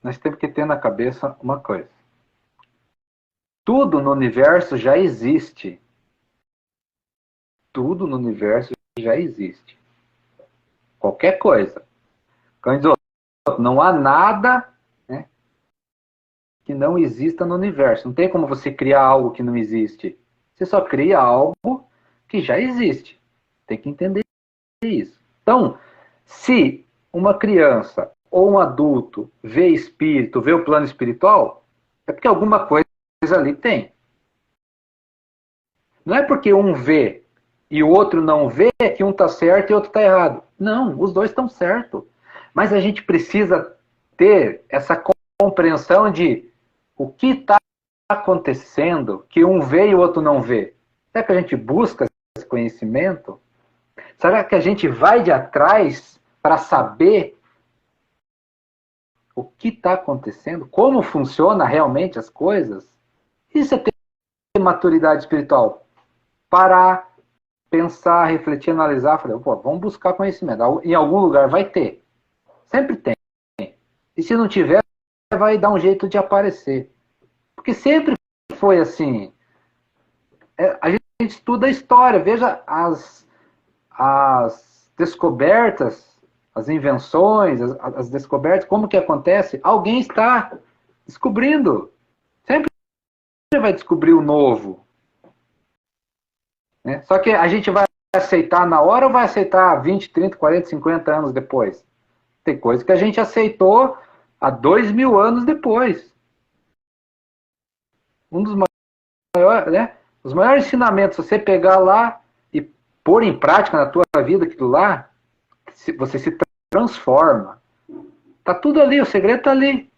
B: Nós temos que ter na cabeça uma coisa. Tudo no universo já existe. Tudo no universo já existe. Qualquer coisa. Não há nada, né, que não exista no universo. Não tem como você criar algo que não existe. Você só cria algo que já existe. Tem que entender isso. Então, se uma criança ou um adulto vê espírito, vê o plano espiritual, é porque alguma coisa ali tem. Não é porque um vê e o outro não vê que um está certo e o outro está errado. Não, os dois estão certos. Mas a gente precisa ter essa compreensão de o que está acontecendo que um vê e o outro não vê. Será que a gente busca esse conhecimento? Será que a gente vai de atrás para saber o que está acontecendo? Como funciona realmente as coisas? Isso é ter maturidade espiritual. Parar, pensar, refletir, analisar. Falei, pô, vamos buscar conhecimento. Em algum lugar vai ter. Sempre tem. E se não tiver, vai dar um jeito de aparecer. Porque sempre foi assim. A gente estuda a história. Veja as descobertas, as invenções, as descobertas, como que acontece? Alguém está descobrindo. Sempre vai descobrir o novo. Né? Só que a gente vai aceitar na hora ou vai aceitar 20, 30, 40, 50 anos depois? Tem coisa que a gente aceitou há 2000 anos depois. Um dos maiores, né? Os maiores ensinamentos, você pegar lá e pôr em prática na tua vida aquilo lá, você se transforma. Tá tudo ali, o segredo tá ali.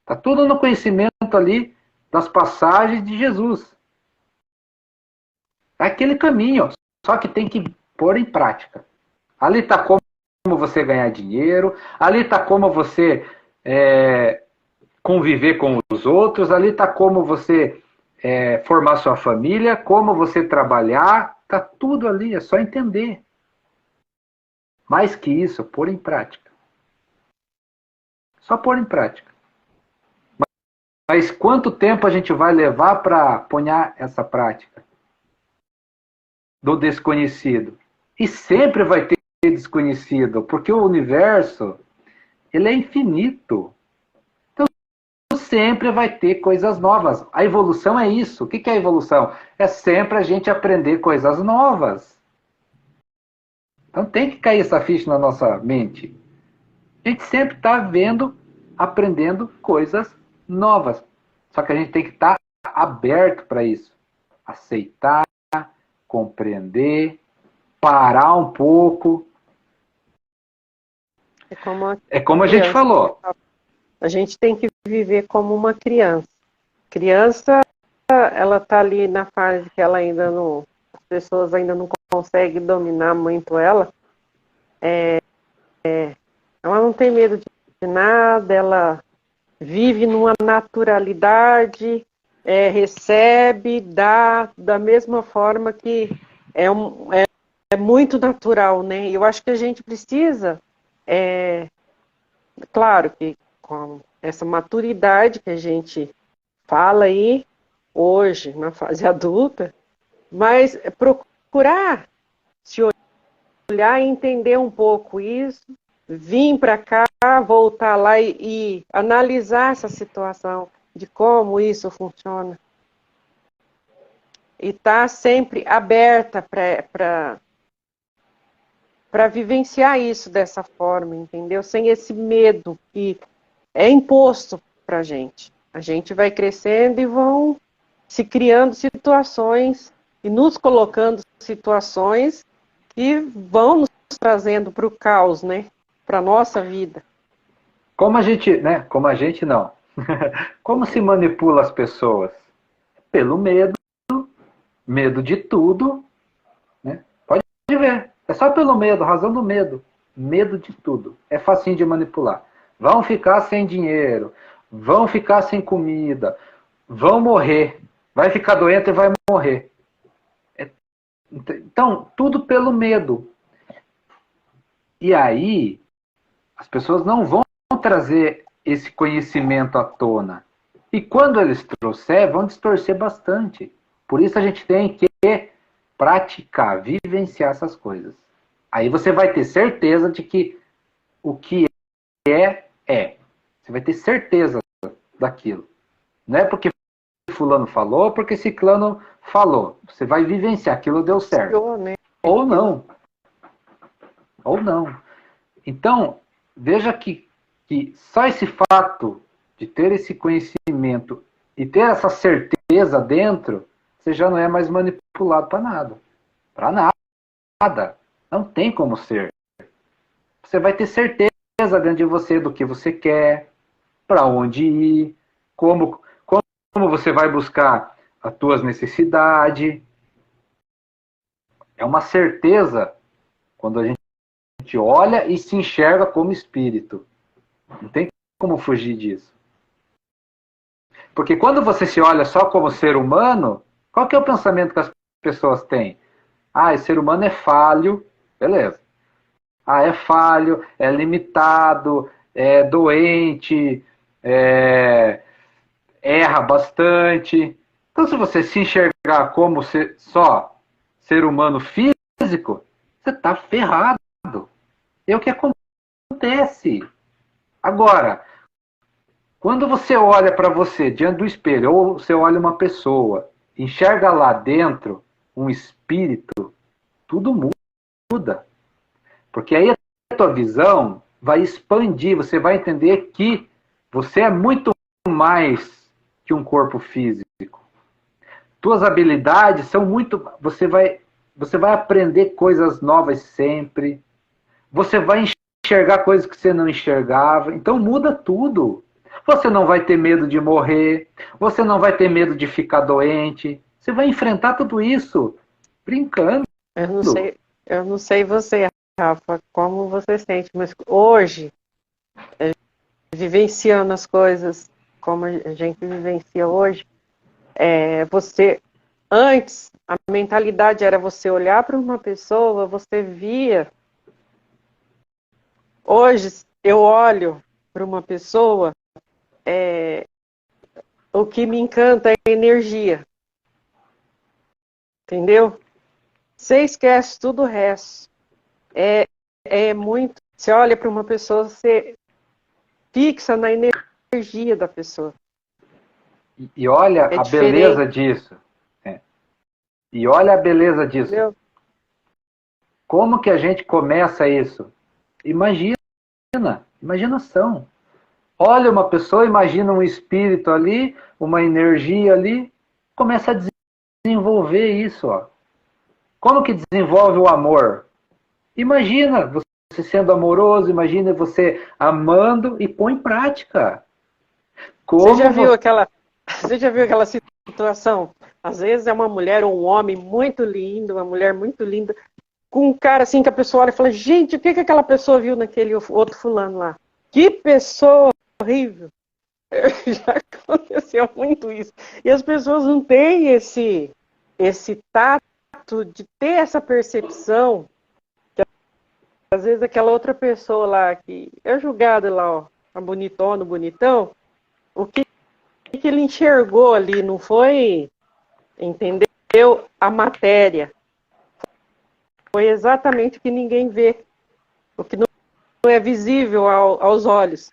B: Tá tudo no conhecimento ali das passagens de Jesus. É aquele caminho, só que tem que pôr em prática. Ali tá como você ganhar dinheiro, ali tá como você conviver com os outros, ali tá como você formar sua família, como você trabalhar, tá tudo ali, é só entender. Mais que isso, pôr em prática. Só pôr em prática. Mas quanto tempo a gente vai levar para ponhar essa prática? Do desconhecido. E sempre vai ter desconhecido, porque o universo, ele é infinito. Então, sempre vai ter coisas novas. A evolução é isso. O que é a evolução? É sempre a gente aprender coisas novas. Então, tem que cair essa ficha na nossa mente. A gente sempre está vendo, aprendendo coisas novas. Só que a gente tem que estar aberto para isso. Aceitar, compreender, parar um pouco. É como a gente falou.
A: A gente tem que viver como uma criança. Criança, ela está ali na fase que ela ainda não... As pessoas ainda não conseguem dominar muito ela. Ela não tem medo de nada, ela vive numa naturalidade, recebe, dá da mesma forma que é muito natural, né? Eu acho que a gente precisa, claro que com essa maturidade que a gente fala aí hoje, na fase adulta, mas procurar se olhar e entender um pouco isso, vir para cá, voltar lá e analisar essa situação de como isso funciona. E estar sempre aberta para vivenciar isso dessa forma, entendeu? Sem esse medo que é imposto para a gente. A gente vai crescendo e vão se criando situações e nos colocando situações que vão nos trazendo para o caos, né? Para a nossa vida.
B: Como a gente, né? Como a gente não. Como se manipula as pessoas? Pelo medo, medo de tudo, né? Pode ver. É só pelo medo, razão do medo. Medo de tudo. É facinho de manipular. Vão ficar sem dinheiro, vão ficar sem comida, vão morrer, vai ficar doente e vai morrer. Então, tudo pelo medo. E aí, as pessoas não vão trazer esse conhecimento à tona. E quando eles trouxer, vão distorcer bastante. Por isso a gente tem que praticar, vivenciar essas coisas. Aí você vai ter certeza de que o que é. Você vai ter certeza daquilo. Não é porque fulano falou, porque ciclano falou. Você vai vivenciar, aquilo deu certo. Ou não. Ou não. Então, veja que só esse fato de ter esse conhecimento e ter essa certeza dentro, você já não é mais manipulado para nada. Para nada. Não tem como ser. Você vai ter certeza dentro de você do que você quer, para onde ir, como você vai buscar as tuas necessidades. É uma certeza quando a gente olha e se enxerga como espírito. Não tem como fugir disso. Porque quando você se olha só como ser humano, qual que é o pensamento que as pessoas têm? Ah, esse ser humano é falho, beleza. Ah, é falho, é limitado, é doente, erra bastante. Então, se você se enxergar como só ser humano físico, você está ferrado. É o que acontece. Agora, quando você olha para você diante do espelho, ou você olha uma pessoa, enxerga lá dentro um espírito, tudo muda. Porque aí a tua visão vai expandir, você vai entender que você é muito mais que um corpo físico. Tuas habilidades são muito... Você vai aprender coisas novas sempre. Você vai enxergar coisas que você não enxergava. Então muda tudo. Você não vai ter medo de morrer. Você não vai ter medo de ficar doente. Você vai enfrentar tudo isso brincando.
A: Eu não sei você, Rafa, como você sente, mas hoje, vivenciando as coisas como a gente vivencia hoje, você, antes, a mentalidade era você olhar para uma pessoa, você via. Hoje, eu olho para uma pessoa, o que me encanta é a energia. Entendeu? Você esquece tudo o resto. É muito. Você olha para uma pessoa, você fixa na energia da pessoa.
B: E olha a beleza disso. E olha a beleza disso. Entendeu? Como que a gente começa isso? Imaginação. Olha uma pessoa, imagina um espírito ali, uma energia ali, começa a desenvolver isso. Ó. Como que desenvolve o amor? Imagina você sendo amoroso, imagina você amando e põe em prática.
A: Você já viu aquela situação? Às vezes é uma mulher ou um homem muito lindo, uma mulher muito linda, com um cara assim que a pessoa olha e fala, gente, o que aquela pessoa viu naquele outro fulano lá? Que pessoa horrível! Já aconteceu muito isso. E as pessoas não têm esse tato de ter essa percepção que às vezes aquela outra pessoa lá que é julgada lá, ó, a bonitona, o bonitão, o que ele enxergou ali não foi, entendeu? A matéria. Foi exatamente o que ninguém vê, o que não é visível aos olhos.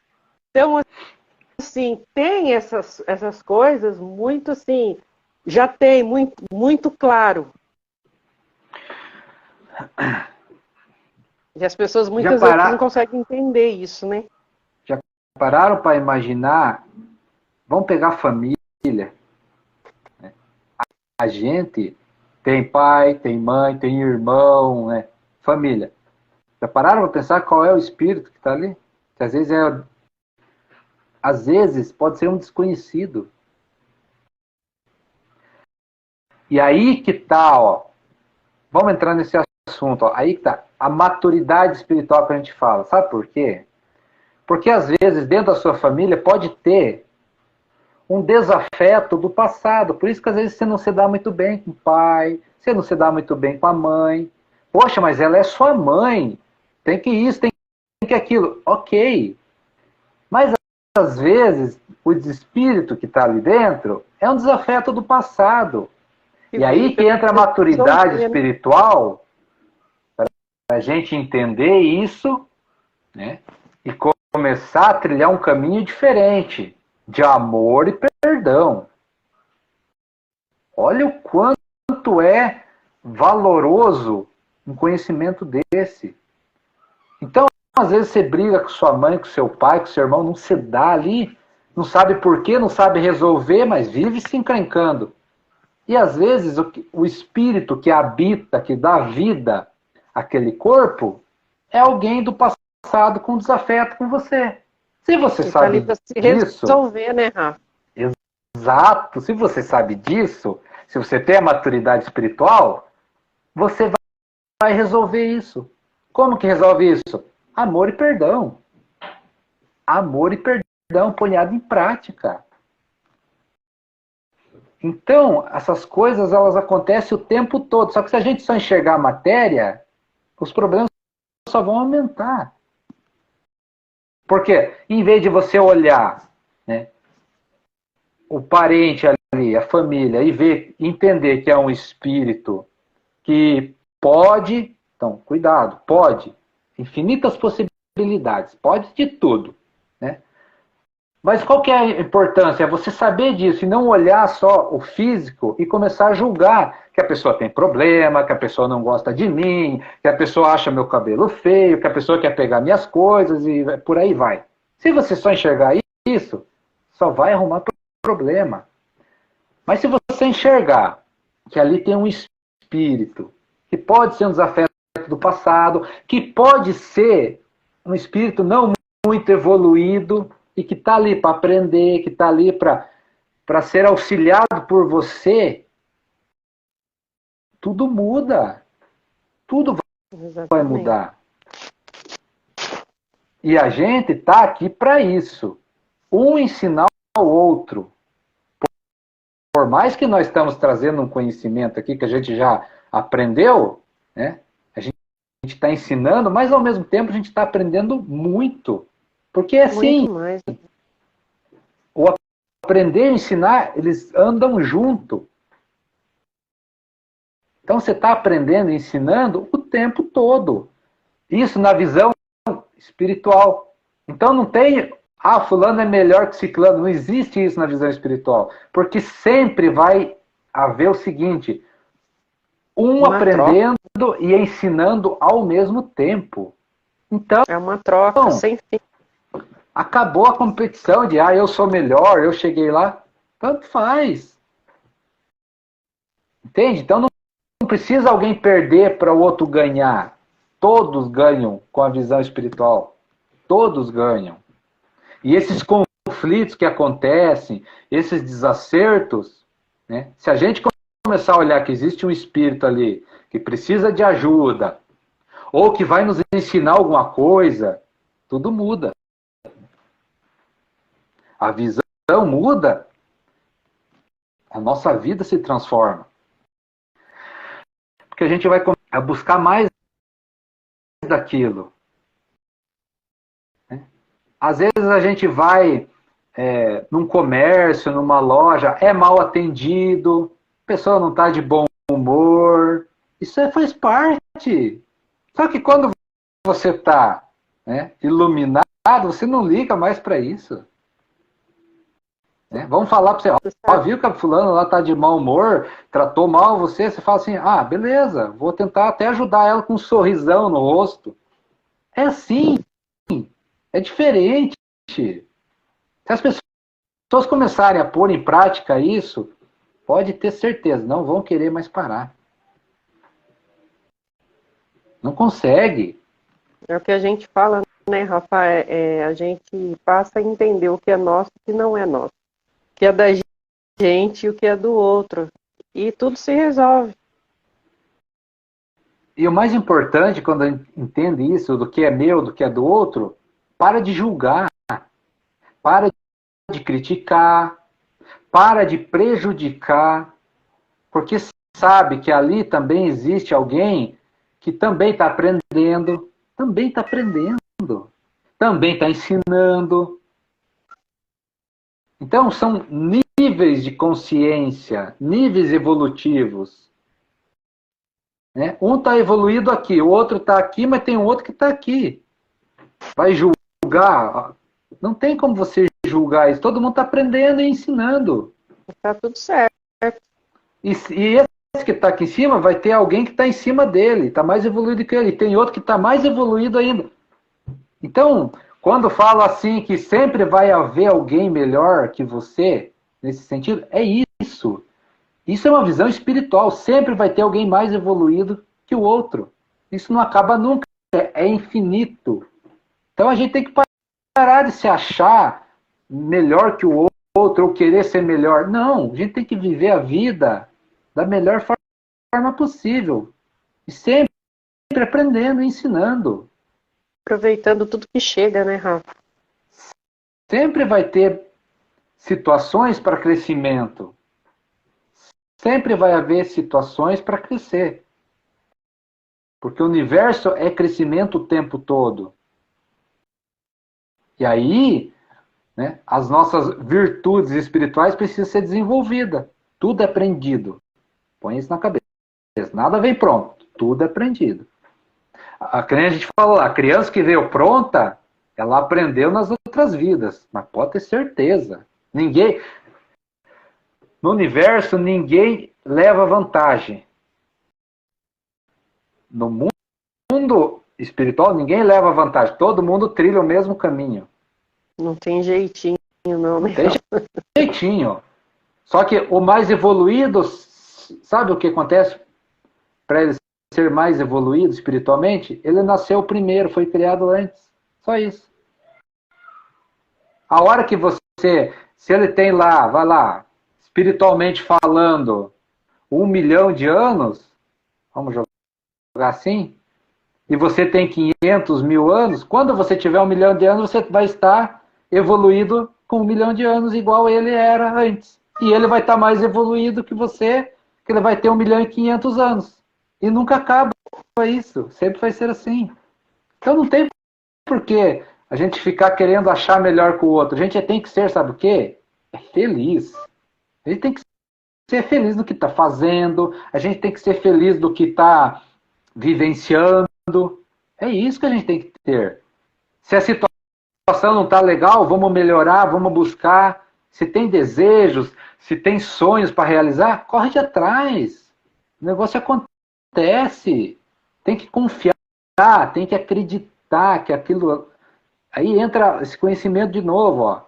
A: Então, assim, tem essas coisas muito assim, já tem muito claro. E as pessoas muitas vezes não conseguem entender isso, né?
B: Já pararam para imaginar? Vamos pegar a família. A gente tem pai, tem mãe, tem irmão, né? Família. Já pararam para pensar qual é o espírito que está ali? Que às vezes pode ser um desconhecido. E aí que tá, ó. Vamos entrar nesse assunto. Ó. Aí que tá a maturidade espiritual que a gente fala. Sabe por quê? Porque às vezes dentro da sua família pode ter um desafeto do passado. Por isso que às vezes você não se dá muito bem com o pai, você não se dá muito bem com a mãe. Poxa, mas ela é sua mãe. Tem que isso, tem que aquilo. Ok. Mas às vezes o espírito que está ali dentro é um desafeto do passado. E aí que entra a maturidade espiritual para a gente entender isso, né? E começar a trilhar um caminho diferente de amor e perdão. Olha o quanto é valoroso um conhecimento desse. Então, às vezes você briga com sua mãe, com seu pai, com seu irmão, não se dá ali, não sabe por quê, não sabe resolver, mas vive se encrencando. E às vezes o espírito que habita, que dá vida àquele corpo, é alguém do passado com desafeto com você. Se você sabe
A: tá se
B: disso...
A: resolver, né, Rafa?
B: Exato. Se você sabe disso, se você tem a maturidade espiritual, você vai resolver isso. Como que resolve isso? Amor e perdão. Amor e perdão ponhado em prática. Então, essas coisas elas acontecem o tempo todo. Só que se a gente só enxergar a matéria, os problemas só vão aumentar. Porque, em vez de você olhar, né, o parente ali, a família, e ver, entender que é um espírito que pode, então, cuidado, pode, infinitas possibilidades, pode de tudo, né? Mas qual que é a importância? É você saber disso e não olhar só o físico e começar a julgar que a pessoa tem problema, que a pessoa não gosta de mim, que a pessoa acha meu cabelo feio, que a pessoa quer pegar minhas coisas e por aí vai. Se você só enxergar isso, só vai arrumar problema. Mas se você enxergar que ali tem um espírito, que pode ser um desafeto do passado, que pode ser um espírito não muito evoluído, e que está ali para aprender, que está ali para ser auxiliado por você, tudo muda. Tudo vai mudar. E a gente está aqui para isso. Um ensinar ao outro. Por mais que nós estamos trazendo um conhecimento aqui que a gente já aprendeu, né? A gente está ensinando, mas ao mesmo tempo a gente está aprendendo muito. Porque assim, o aprender e ensinar, eles andam junto. Então você está aprendendo e ensinando o tempo todo. Isso na visão espiritual. Então não tem, fulano é melhor que ciclano. Não existe isso na visão espiritual. Porque sempre vai haver o seguinte, uma aprendendo troca. E ensinando ao mesmo tempo. Então,
A: é uma troca sem fim.
B: Acabou a competição de, eu sou melhor, eu cheguei lá. Tanto faz. Entende? Então não precisa alguém perder para o outro ganhar. Todos ganham com a visão espiritual. Todos ganham. E esses conflitos que acontecem, esses desacertos, né? Se a gente começar a olhar que existe um espírito ali que precisa de ajuda, ou que vai nos ensinar alguma coisa, tudo muda. A visão muda, a nossa vida se transforma. Porque a gente vai a buscar mais daquilo. Às vezes a gente vai num comércio, numa loja, é mal atendido, a pessoa não está de bom humor. Isso faz parte. Só que quando você está iluminado, você não liga mais para isso. Vamos falar para você, viu que a fulano lá está de mau humor, tratou mal você fala assim, beleza, vou tentar até ajudar ela com um sorrisão no rosto. É assim, é diferente. Se as pessoas começarem a pôr em prática isso, pode ter certeza, não vão querer mais parar. Não consegue.
A: É o que a gente fala, né, Rafa? A gente passa a entender o que é nosso e o que não é nosso. O que é da gente e o que é do outro. E tudo se resolve.
B: E o mais importante, quando a gente entende isso, do que é meu, do que é do outro, para de julgar, para de criticar, para de prejudicar, porque sabe que ali também existe alguém que também está aprendendo, também está ensinando. Então, são níveis de consciência, níveis evolutivos. Né? Um está evoluído aqui, o outro está aqui, mas tem um outro que está aqui. Vai julgar? Não tem como você julgar isso. Todo mundo está aprendendo e ensinando.
A: Tá tudo certo.
B: E esse que está aqui em cima vai ter alguém que está em cima dele, está mais evoluído que ele. Tem outro que está mais evoluído ainda. Então, quando falo assim que sempre vai haver alguém melhor que você, nesse sentido, é isso. Isso é uma visão espiritual. Sempre vai ter alguém mais evoluído que o outro. Isso não acaba nunca. É infinito. Então a gente tem que parar de se achar melhor que o outro ou querer ser melhor. Não, a gente tem que viver a vida da melhor forma possível. E sempre aprendendo e ensinando.
A: Aproveitando tudo que chega, né, Rafa?
B: Sempre vai ter situações para crescimento. Sempre vai haver situações para crescer. Porque o universo é crescimento o tempo todo. E aí, né, as nossas virtudes espirituais precisam ser desenvolvidas. Tudo é aprendido. Põe isso na cabeça. Nada vem pronto. Tudo é aprendido. Que nem a gente falou, a criança que veio pronta, ela aprendeu nas outras vidas. Mas pode ter certeza. Ninguém, no universo, ninguém leva vantagem. No mundo espiritual, ninguém leva vantagem. Todo mundo trilha o mesmo caminho.
A: Não tem jeitinho, não, né?
B: Tem jeitinho. Só que o mais evoluído, sabe o que acontece para ele ser mais evoluído espiritualmente? Ele nasceu primeiro, foi criado antes. Só isso. A hora que você, se ele tem lá, vai lá, espiritualmente falando, 1 milhão de anos, vamos jogar assim, e você tem 500 mil anos, quando você tiver 1 milhão de anos, você vai estar evoluído com 1 milhão de anos, igual ele era antes. E ele vai estar mais evoluído que você, que ele vai ter 1 milhão e 500 anos. E nunca acaba isso, sempre vai ser assim. Então não tem por que a gente ficar querendo achar melhor que o outro. A gente tem que ser, sabe o quê? É feliz. A gente tem que ser feliz no que está fazendo, a gente tem que ser feliz do que está vivenciando. É isso que a gente tem que ter. Se a situação não está legal, vamos melhorar, vamos buscar. Se tem desejos, se tem sonhos para realizar, corre de atrás. O negócio acontece. Tem que confiar, tem que acreditar que aquilo. Aí entra esse conhecimento de novo, ó.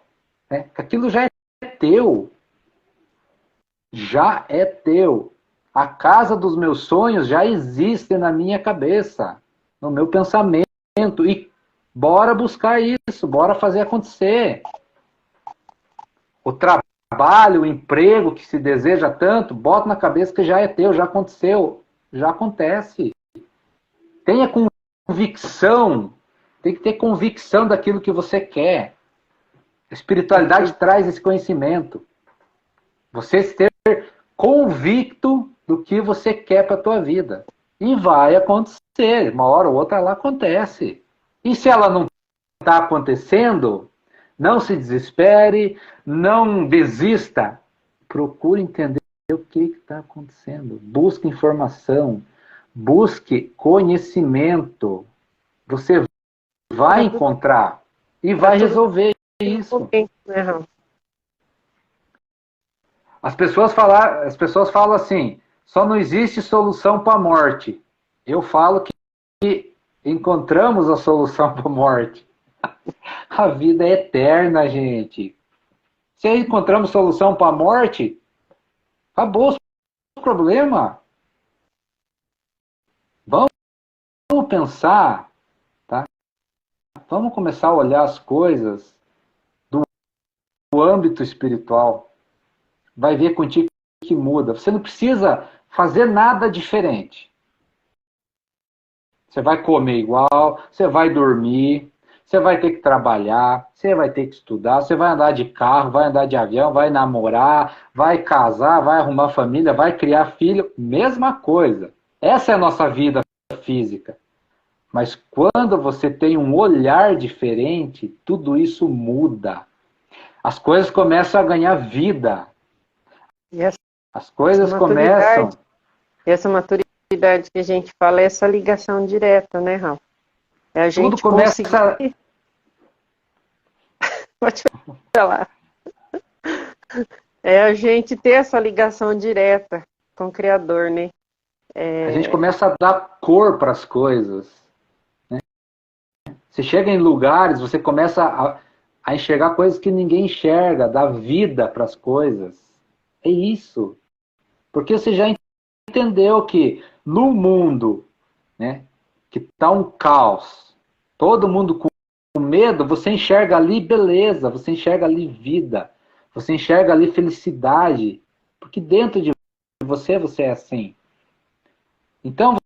B: Né? Que aquilo já é teu. Já é teu. A casa dos meus sonhos já existe na minha cabeça, no meu pensamento. E bora buscar isso, bora fazer acontecer. O trabalho, o emprego que se deseja tanto, bota na cabeça que já é teu, já aconteceu, já acontece. Tenha convicção, tem que ter convicção daquilo que você quer. A espiritualidade traz esse conhecimento. Você ser convicto do que você quer para a tua vida. E vai acontecer. Uma hora ou outra ela acontece. E se ela não está acontecendo, não se desespere, não desista. Procure entender o que está acontecendo. Busque informação. Busque conhecimento. Você vai encontrar e vai resolver isso. As pessoas falam assim, só não existe solução para a morte. Eu falo que encontramos a solução para a morte. A vida é eterna, gente. Se encontramos solução para a morte, acabou o problema. Vamos pensar, tá? Vamos começar a olhar as coisas do âmbito espiritual. Vai ver contigo que muda. Você não precisa fazer nada diferente. Você vai comer igual, você vai dormir, você vai ter que trabalhar, você vai ter que estudar, você vai andar de carro, vai andar de avião, vai namorar, vai casar, vai arrumar família, vai criar filho, mesma coisa. Essa é a nossa vida física. Mas quando você tem um olhar diferente, tudo isso muda. As coisas começam a ganhar vida.
A: E essa
B: As coisas começam...
A: Essa maturidade que a gente fala é essa ligação direta, né, Rafa? É a
B: Tudo
A: gente
B: começa...
A: conseguir... Pode falar. É a gente ter essa ligação direta com o Criador, né?
B: A gente começa a dar cor para as coisas. Né? Você chega em lugares, você começa a enxergar coisas que ninguém enxerga, dar vida para as coisas. É isso. Porque você já entendeu que no mundo, né, que está um caos, todo mundo com medo, você enxerga ali beleza, você enxerga ali vida, você enxerga ali felicidade, porque dentro de você é assim. Então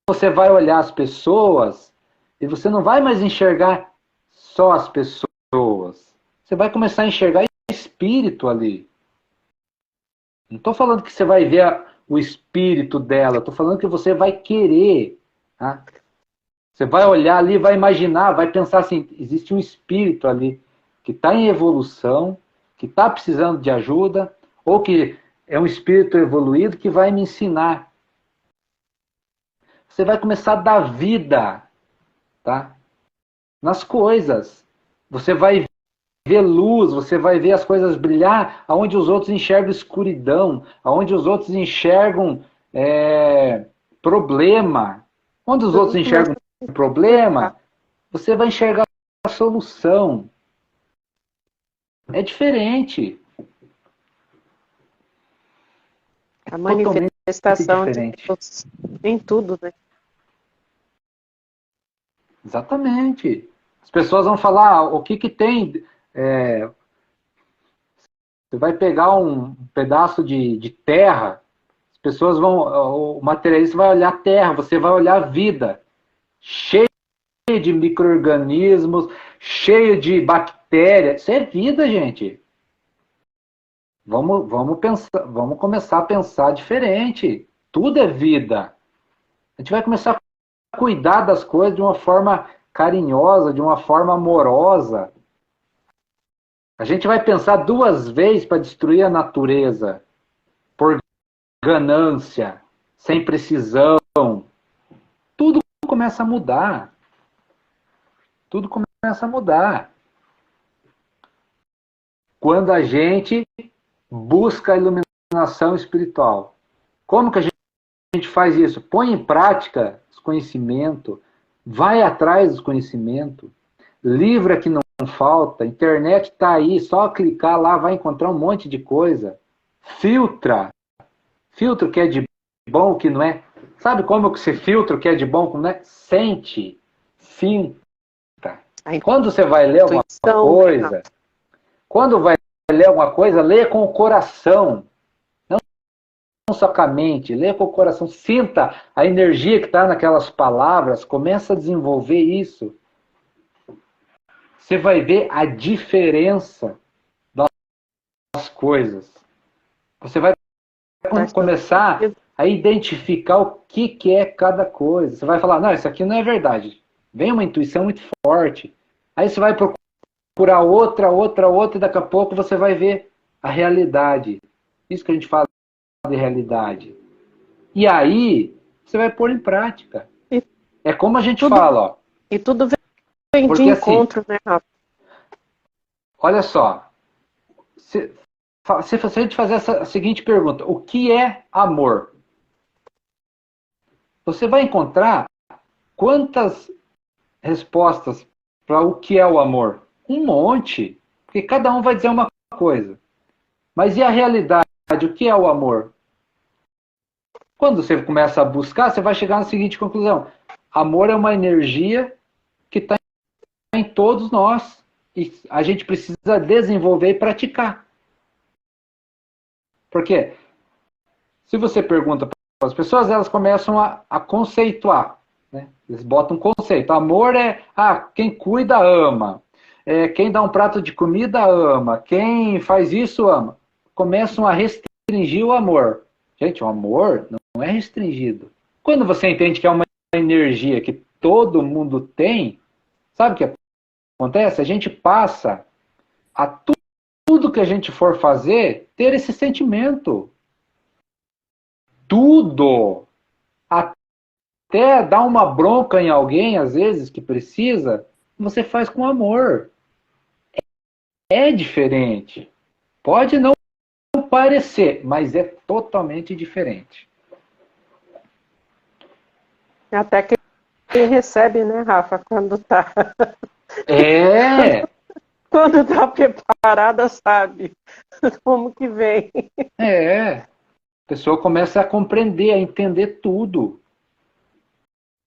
B: você vai olhar as pessoas e você não vai mais enxergar só as pessoas. Você vai começar a enxergar espírito ali. Não estou falando que você vai ver o espírito dela, estou falando que você vai querer. Tá? Você vai olhar ali, vai imaginar, vai pensar assim, existe um espírito ali que está em evolução, que está precisando de ajuda, ou que é um espírito evoluído que vai me ensinar. Você vai começar a dar vida, tá? Nas coisas. Você vai ver luz, você vai ver as coisas brilhar, aonde os outros enxergam escuridão, aonde os outros enxergam problema. Onde os outros enxergam problema, você vai enxergar a solução. É diferente.
A: A manifestação de Deus em tudo, né?
B: Exatamente. As pessoas vão falar, o que tem... você vai pegar um pedaço de terra, as pessoas vão... O materialista vai olhar a terra, você vai olhar a vida. Cheio de micro-organismos, cheio de bactérias. Isso é vida, gente. Vamos pensar, vamos começar a pensar diferente. Tudo é vida. A gente vai começar a cuidar das coisas de uma forma carinhosa, de uma forma amorosa. A gente vai pensar duas vezes para destruir a natureza por ganância, sem precisão. Tudo começa a mudar. Tudo começa a mudar. Quando a gente busca a iluminação espiritual. Como que a gente faz isso? Põe em prática os conhecimentos, vai atrás dos conhecimentos, livro que não falta, a internet está aí, só clicar lá vai encontrar um monte de coisa. Filtra o que é de bom, o que não é. Sabe como que você filtra o que é de bom, o que não é? Sente, sinta. Quando você vai ler alguma coisa, lê com o coração. Não só com a mente, lê com o coração. Sinta a energia que está naquelas palavras. Começa a desenvolver isso. Você vai ver a diferença das coisas. Você vai começar a identificar o que é cada coisa. Você vai falar, não, isso aqui não é verdade. Vem uma intuição muito forte. Aí você vai procurar outra, e daqui a pouco você vai ver a realidade. Isso que a gente fala de realidade. E aí, você vai pôr em prática. É como a gente fala, ó.
A: E tudo vem de encontro, assim, né, Rafa?
B: Olha só. Se a gente fazer a seguinte pergunta, o que é amor? Você vai encontrar quantas respostas para o que é o amor? Um monte. Porque cada um vai dizer uma coisa. Mas e a realidade? O que é o amor? Quando você começa a buscar, você vai chegar na seguinte conclusão. Amor é uma energia que está em todos nós. E a gente precisa desenvolver e praticar. Por quê? Se você pergunta para as pessoas, elas começam a conceituar. né? Eles botam um conceito. Amor é, quem cuida ama. Quem dá um prato de comida ama. Quem faz isso ama. Começam a restringir o amor. Gente, o amor não é restringido. Quando você entende que é uma energia que todo mundo tem, sabe o que acontece? A gente passa a tudo que a gente for fazer ter esse sentimento. Tudo. Até dar uma bronca em alguém, às vezes, que precisa, você faz com amor. É diferente. Pode não parecer, mas é totalmente diferente.
A: Até quem recebe, né, Rafa, quando tá
B: É,
A: quando tá preparada, sabe como que vem.
B: a pessoa começa a compreender, a entender tudo.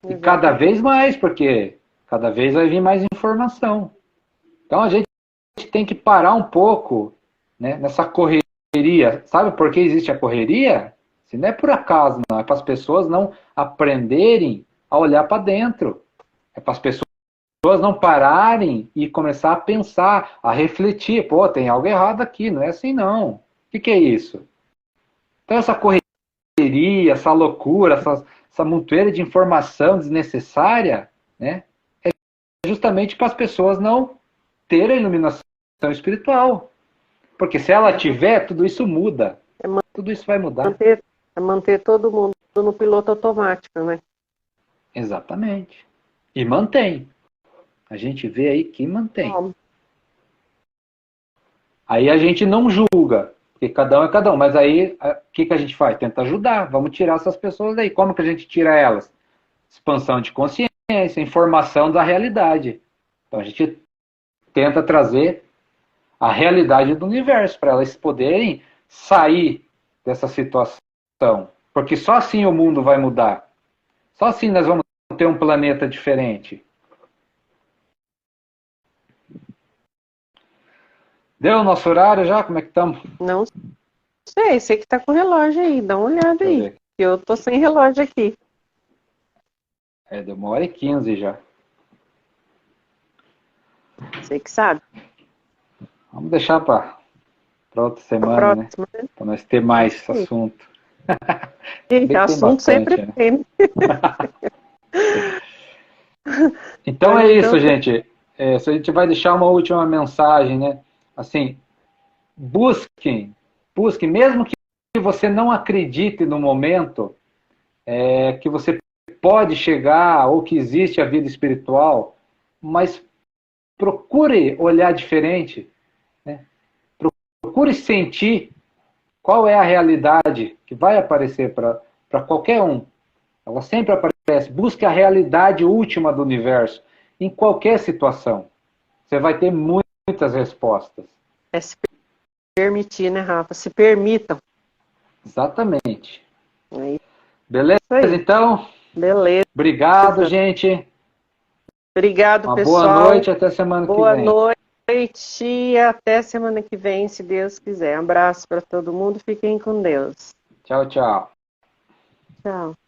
B: E cada
A: Exatamente.
B: vez mais, porque cada vez vai vir mais informação. Então a gente tem que parar um pouco, né, nessa correria. Sabe por que existe a correria? Se não é por acaso, não. É para as pessoas não aprenderem a olhar para dentro. É para as pessoas não pararem e começar a pensar, a refletir. Pô, tem algo errado aqui, não é assim não. O que é isso? Então essa correria, essa loucura, essa montoeira de informação desnecessária, né, é justamente para as pessoas não terem a iluminação espiritual. Porque se ela tiver, tudo isso muda. Tudo isso vai mudar.
A: Manter todo mundo no piloto automático, né?
B: Exatamente. E mantém. A gente vê aí que mantém.
A: Bom,
B: Aí a gente não julga, porque cada um é cada um. Mas aí, o que a gente faz? Tenta ajudar. Vamos tirar essas pessoas daí. Como que a gente tira elas? Expansão de consciência, informação da realidade. Então a gente tenta trazer a realidade do universo para elas poderem sair dessa situação. Porque só assim o mundo vai mudar. Só assim nós vamos ter um planeta diferente. Deu o nosso horário já? Como é que estamos?
A: não sei que tá com o relógio aí, dá uma olhada
B: Deixa eu
A: aí.
B: ver.
A: Eu tô sem relógio aqui.
B: Deu 1h15 já.
A: Você que sabe.
B: Vamos deixar para outra
A: A
B: semana, né?
A: próxima, né?
B: Para nós ter mais assunto.
A: Gente,
B: Bem que tem
A: assunto sempre
B: bastante, né?
A: tem, né?
B: Então
A: Mas
B: é
A: então,
B: isso, gente. Se a gente vai deixar uma última mensagem, né? Assim, busquem, mesmo que você não acredite no momento, que você pode chegar ou que existe a vida espiritual, mas procure olhar diferente, né? Procure sentir qual é a realidade que vai aparecer para qualquer um. Ela sempre aparece. Busque a realidade última do universo em qualquer situação. Você vai ter muitas respostas.
A: é se permitir, né, Rafa? Se permitam.
B: Exatamente.
A: É
B: Beleza?
A: isso aí.
B: Então,
A: Beleza.
B: obrigado, gente.
A: Obrigado,
B: Uma boa
A: pessoal.
B: noite, até semana que
A: Boa
B: vem.
A: noite e até semana que vem, se Deus quiser. Um abraço para todo mundo. Fiquem com Deus.
B: Tchau, tchau.
A: Tchau.